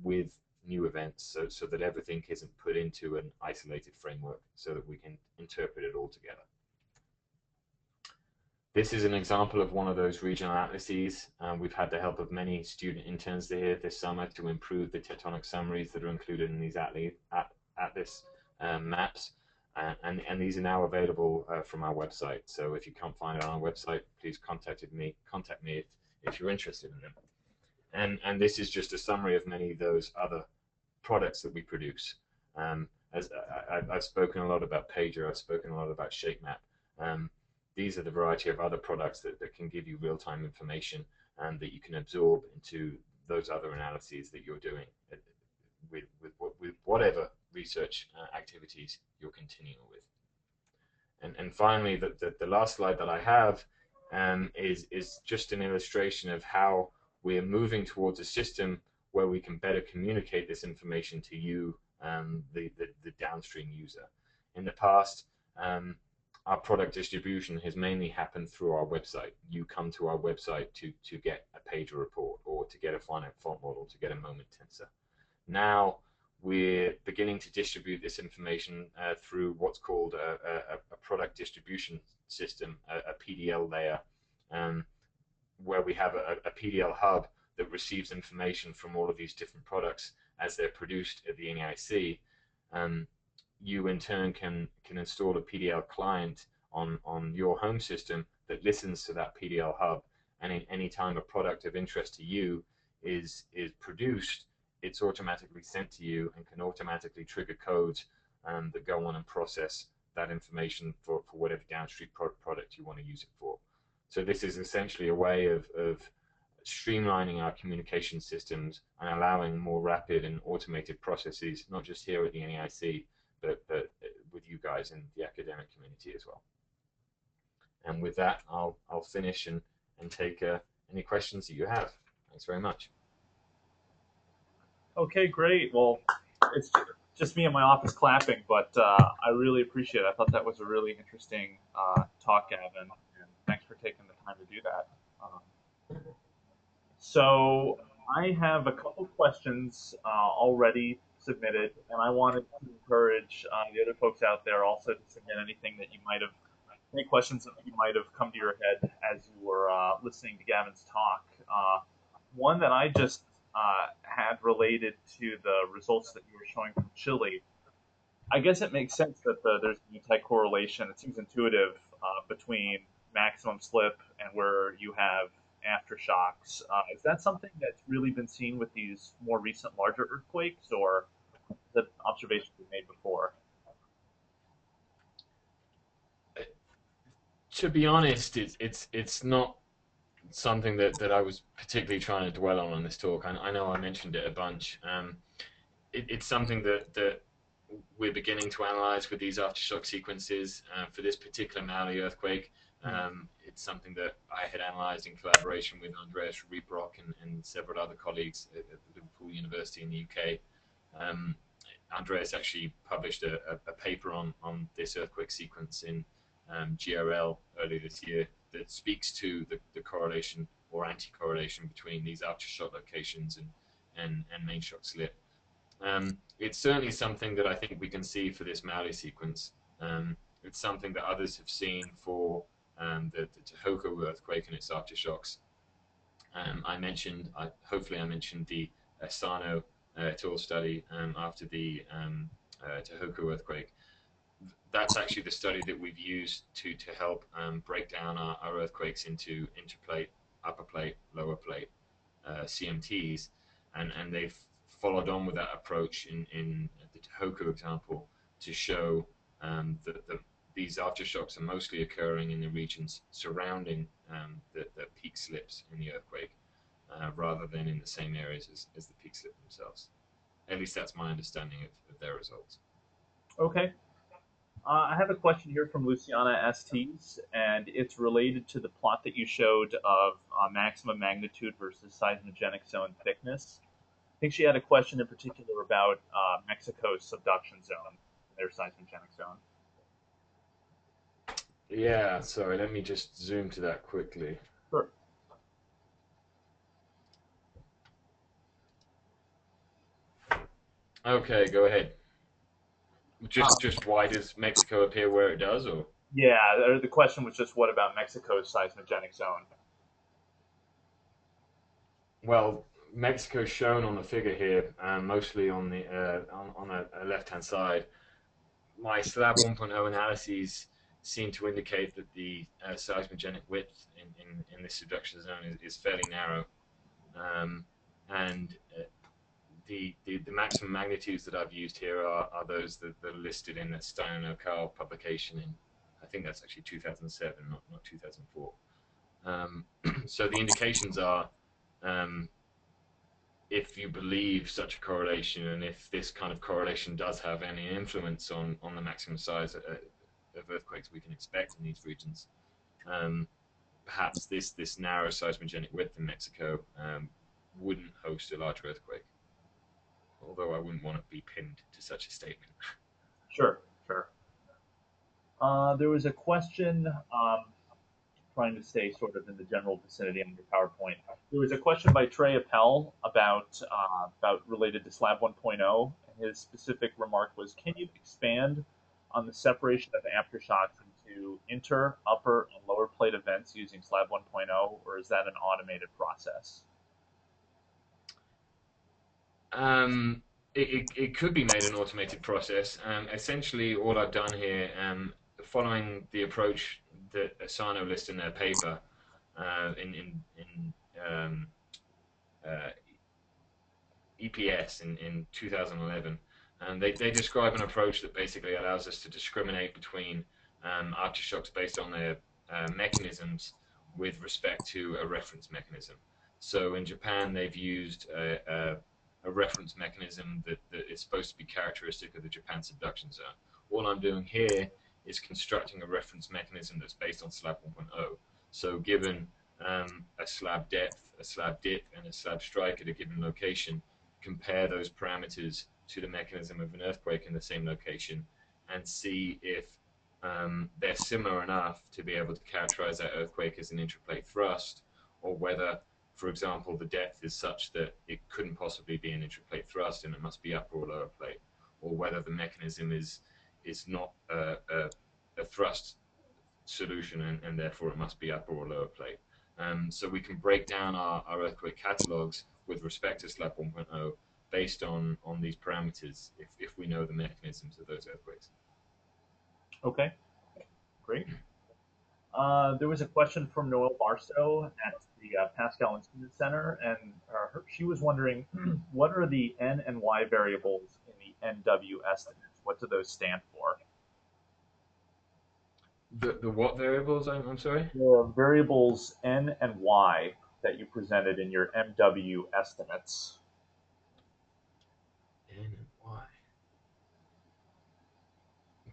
with new events, so that everything isn't put into an isolated framework, so that we can interpret it all together. This is an example of one of those regional atlases. We've had the help of many student interns here this summer to improve the tectonic summaries that are included in these atlas maps. And these are now available from our website. So if you can't find it on our website, please contact me if you're interested in them. And this is just a summary of many of those other products that we produce. As I've spoken a lot about Pager, I've spoken a lot about Shake Map. These are the variety of other products that can give you real-time information and that you can absorb into those other analyses that you're doing with whatever research activities you're continuing with. And finally, the last slide that I have is just an illustration of how we're moving towards a system where we can better communicate this information to you, the downstream user. In the past, our product distribution has mainly happened through our website. You come to our website to get a pager report, or to get a finite fault model, to get a moment tensor. Now we're beginning to distribute this information through what's called a product distribution system, a PDL layer, where we have a PDL hub that receives information from all of these different products as they're produced at the NEIC. You in turn can install a PDL client on your home system that listens to that PDL hub, and in any time a product of interest to you is produced, it's automatically sent to you and can automatically trigger codes that go on and process that information for whatever downstream product you want to use it for. So this is essentially a way of streamlining our communication systems and allowing more rapid and automated processes, not just here at the NEIC, but with you guys in the academic community as well. And with that, I'll finish and take any questions that you have. Thanks very much. Okay, great. Well, it's just me in my office clapping, but I really appreciate it. I thought that was a really interesting talk, Gavin, and thanks for taking the time to do that. So I have a couple questions already submitted, and I wanted to encourage the other folks out there also to submit any questions that you might have come to your head as you were listening to Gavin's talk. One that I just had related to the results that you were showing from Chile. I guess it makes sense that there's an anti-correlation. It seems intuitive between maximum slip and where you have aftershocks. Is that something that's really been seen with these more recent larger earthquakes, or is that observations we made before? To be honest, it's not something that I was particularly trying to dwell on this talk. I know I mentioned it a bunch. It's something that we're beginning to analyze with these aftershock sequences for this particular Maule earthquake. It's something that I had analyzed in collaboration with Andreas Rupture and several other colleagues at Liverpool University in the UK. Andreas actually published a paper on this earthquake sequence in GRL earlier this year that speaks to the correlation or anti-correlation between these aftershock locations and main shock slip. It's certainly something that I think we can see for this Maule sequence. It's something that others have seen for the Tohoku earthquake and its aftershocks. Hopefully I mentioned the Asano et al. Study after the Tohoku earthquake. That's actually the study that we've used to help break down our earthquakes into interplate, upper plate, lower plate CMTs, and they've followed on with that approach in the Tohoku example to show that these aftershocks are mostly occurring in the regions surrounding the peak slips in the earthquake, rather than in the same areas as the peak slip themselves. At least that's my understanding of their results. Okay. I have a question here from Luciana STs, and it's related to the plot that you showed of maximum magnitude versus seismogenic zone thickness. I think she had a question in particular about Mexico's subduction zone, their seismogenic zone. Yeah, sorry, let me just zoom to that quickly. Sure. Okay, go ahead. Just why does Mexico appear where it does, or? Yeah, the question was just what about Mexico's seismogenic zone? Well, Mexico's shown on the figure here, mostly on the left-hand side. My Slab 1.0 analyses seem to indicate that the seismogenic width in this subduction zone is fairly narrow, and the maximum magnitudes that I've used here are those that are listed in the Stein and O'Carl publication in, I think that's actually 2007, not 2004. So the indications are, if you believe such a correlation, and if this kind of correlation does have any influence on the maximum size of earthquakes we can expect in these regions, perhaps this narrow seismogenic width in Mexico wouldn't host a large earthquake. Although I wouldn't want to be pinned to such a statement. Sure, sure. There was a question, trying to stay sort of in the general vicinity on your PowerPoint. There was a question by Trey Appel about related to Slab 1.0, and his specific remark was, can you expand on the separation of aftershocks into do inter, upper, and lower plate events using Slab 1.0, or is that an automated process? It could be made an automated process. Essentially, all I've done here, following the approach that Asano lists in their paper in uh, EPS in 2011, and they describe an approach that basically allows us to discriminate between aftershocks based on their mechanisms with respect to a reference mechanism. So in Japan, they've used a reference mechanism that is supposed to be characteristic of the Japan subduction zone. All I'm doing here is constructing a reference mechanism that's based on Slab 1.0. So given a slab depth, a slab dip, and a slab strike at a given location, compare those parameters to the mechanism of an earthquake in the same location and see if they're similar enough to be able to characterize that earthquake as an intraplate thrust, or whether, for example, the depth is such that it couldn't possibly be an intraplate thrust and it must be upper or lower plate, or whether the mechanism is not a thrust solution and therefore it must be upper or lower plate. So we can break down our earthquake catalogs with respect to Slab 1.0 based on these parameters if we know the mechanisms of those earthquakes. Okay, great. There was a question from Noelle Barstow at the Pascal Instrument Center, and she was wondering, what are the N and Y variables in the NW estimates? What do those stand for? The what variables? I'm sorry? The variables N and Y that you presented in your MW estimates. N and Y.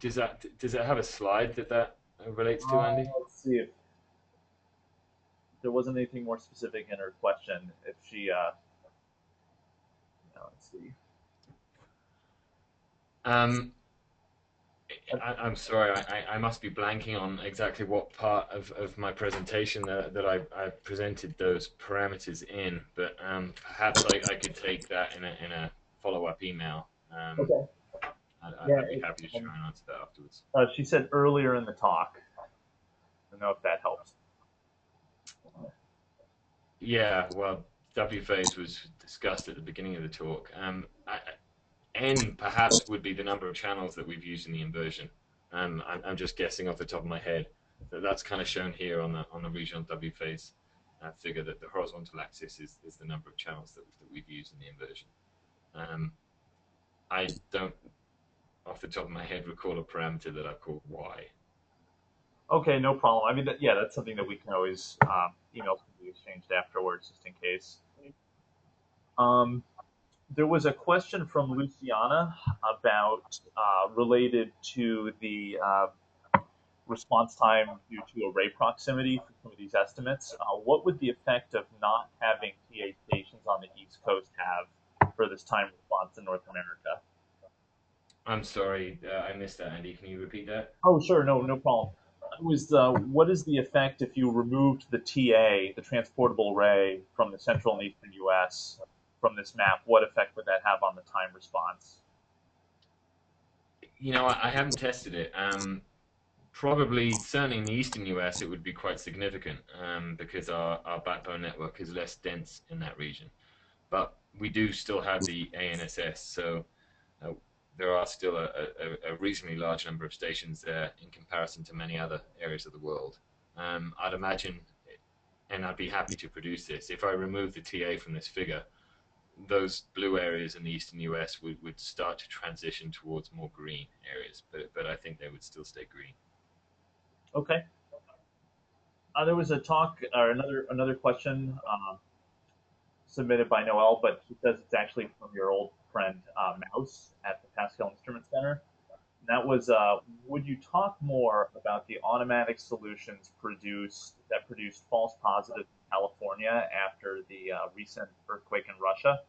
Does that have a slide that relates to, Andy? Let's see if there wasn't anything more specific in her question. If she, let's see. I'm sorry, I must be blanking on exactly what part of my presentation that I presented those parameters in, but perhaps I could take that in a follow-up email. Okay. I'd be happy to try and answer that afterwards. She said earlier in the talk. I don't know if that helps. Yeah, well, W phase was discussed at the beginning of the talk. N perhaps would be the number of channels that we've used in the inversion. I'm just guessing off the top of my head. That's kind of shown here on the regional W phase figure, that the horizontal axis is the number of channels that we've used in the inversion. I don't, off the top of my head, recall a parameter that I've called Y. Okay, no problem. I mean, that's something that we can always emails can be exchanged afterwards, just in case. There was a question from Luciana about related to the response time due to array proximity for some of these estimates. What would the effect of not having TA stations on the East Coast have for this time response in North America? I'm sorry, I missed that, Andy. Can you repeat that? Oh, sure, no problem. It was what is the effect if you removed the TA, the transportable array, from the central and eastern U.S. from this map? What effect would that have on the time response? You know, I haven't tested it. Probably, certainly in the eastern US, it would be quite significant because our backbone network is less dense in that region. But we do still have the ANSS, so there are still a reasonably large number of stations there in comparison to many other areas of the world. I'd imagine, and I'd be happy to produce this, if I remove the TA from this figure, those blue areas in the eastern US would start to transition towards more green areas, but I think they would still stay green. Okay. There was a talk or another question submitted by Noelle, but she says it's actually from your old friend Mouse at the Pascal Instrument Center. And that was, would you talk more about the automatic solutions that produced false positives in California after the recent earthquake in Russia?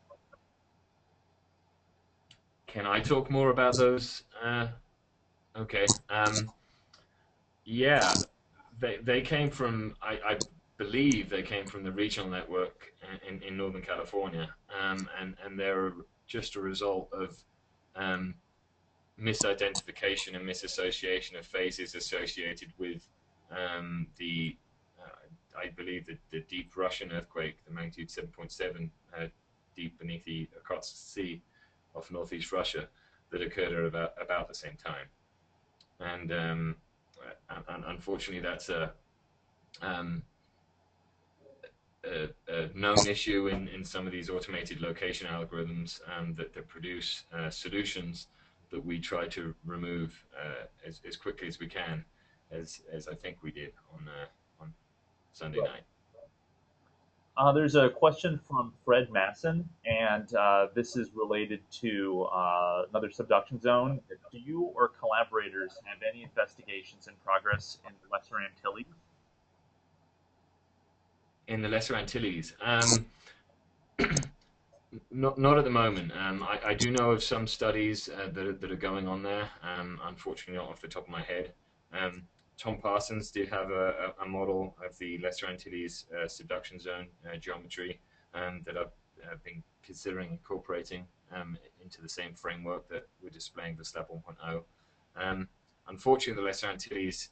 Can I talk more about those? Okay. Yeah, they came from, I believe they came from the regional network in Northern California, and they're just a result of misidentification and misassociation of phases associated with the I believe the deep Russian earthquake, the magnitude 7.7, deep beneath the Okhotsk Sea off northeast Russia, that occurred at about the same time. And unfortunately, that's a known issue in some of these automated location algorithms that produce solutions that we try to remove as quickly as we can, as I think we did on Sunday night. There's a question from Fred Masson, and this is related to another subduction zone. Do you or collaborators have any investigations in progress in the Lesser Antilles? In the Lesser Antilles, not at the moment. I do know of some studies that are going on there. Unfortunately, not off the top of my head. Tom Parsons did have a model of the Lesser Antilles subduction zone geometry that I've been considering incorporating into the same framework that we're displaying for Slab 1.0. Unfortunately, the Lesser Antilles,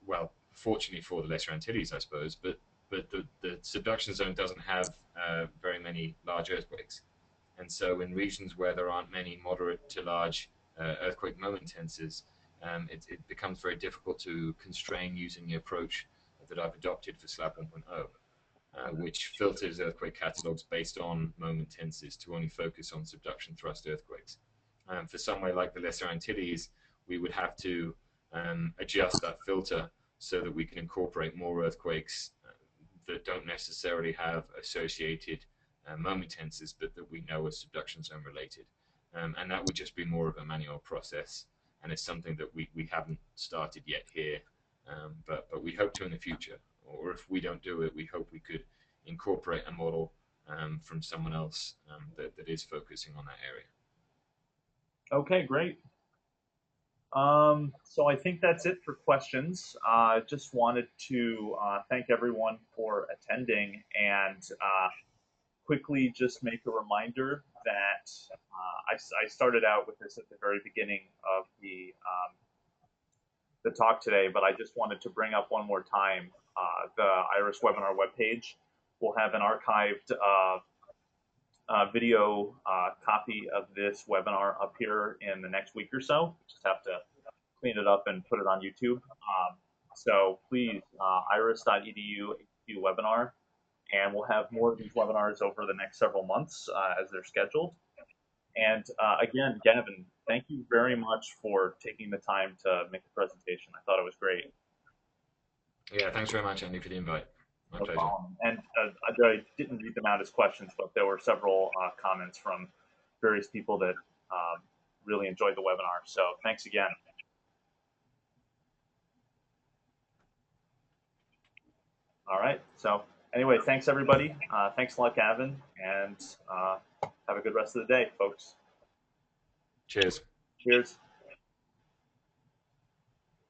well, fortunately for the Lesser Antilles, I suppose, but the subduction zone doesn't have very many large earthquakes. And so in regions where there aren't many moderate to large earthquake moment tensors, it becomes very difficult to constrain using the approach that I've adopted for Slab 1.0, which filters earthquake catalogs based on moment tensors to only focus on subduction thrust earthquakes. For somewhere like the Lesser Antilles, we would have to adjust that filter so that we can incorporate more earthquakes that don't necessarily have associated moment tensors, but that we know are subduction zone related. And that would just be more of a manual process. And it's something that we haven't started yet here, but we hope to in the future. Or if we don't do it, we hope we could incorporate a model from someone else that is focusing on that area. Okay, great. So I think that's it for questions. Just wanted to thank everyone for attending, and quickly just make a reminder that I started out with this at the very beginning of the talk today, but I just wanted to bring up one more time the IRIS webinar webpage. We'll have an archived video copy of this webinar up here in the next week or so. We just have to clean it up and put it on YouTube. So please, iris.edu webinar, and we'll have more of these webinars over the next several months as they're scheduled. And again, Gavin, thank you very much for taking the time to make the presentation. I thought it was great. Yeah, thanks very much, Andy, for the invite. My pleasure. Problem. And I didn't read them out as questions, but there were several comments from various people that really enjoyed the webinar. So thanks again. All right. So anyway, thanks everybody. Thanks a lot, Gavin, and have a good rest of the day, folks. Cheers. Cheers.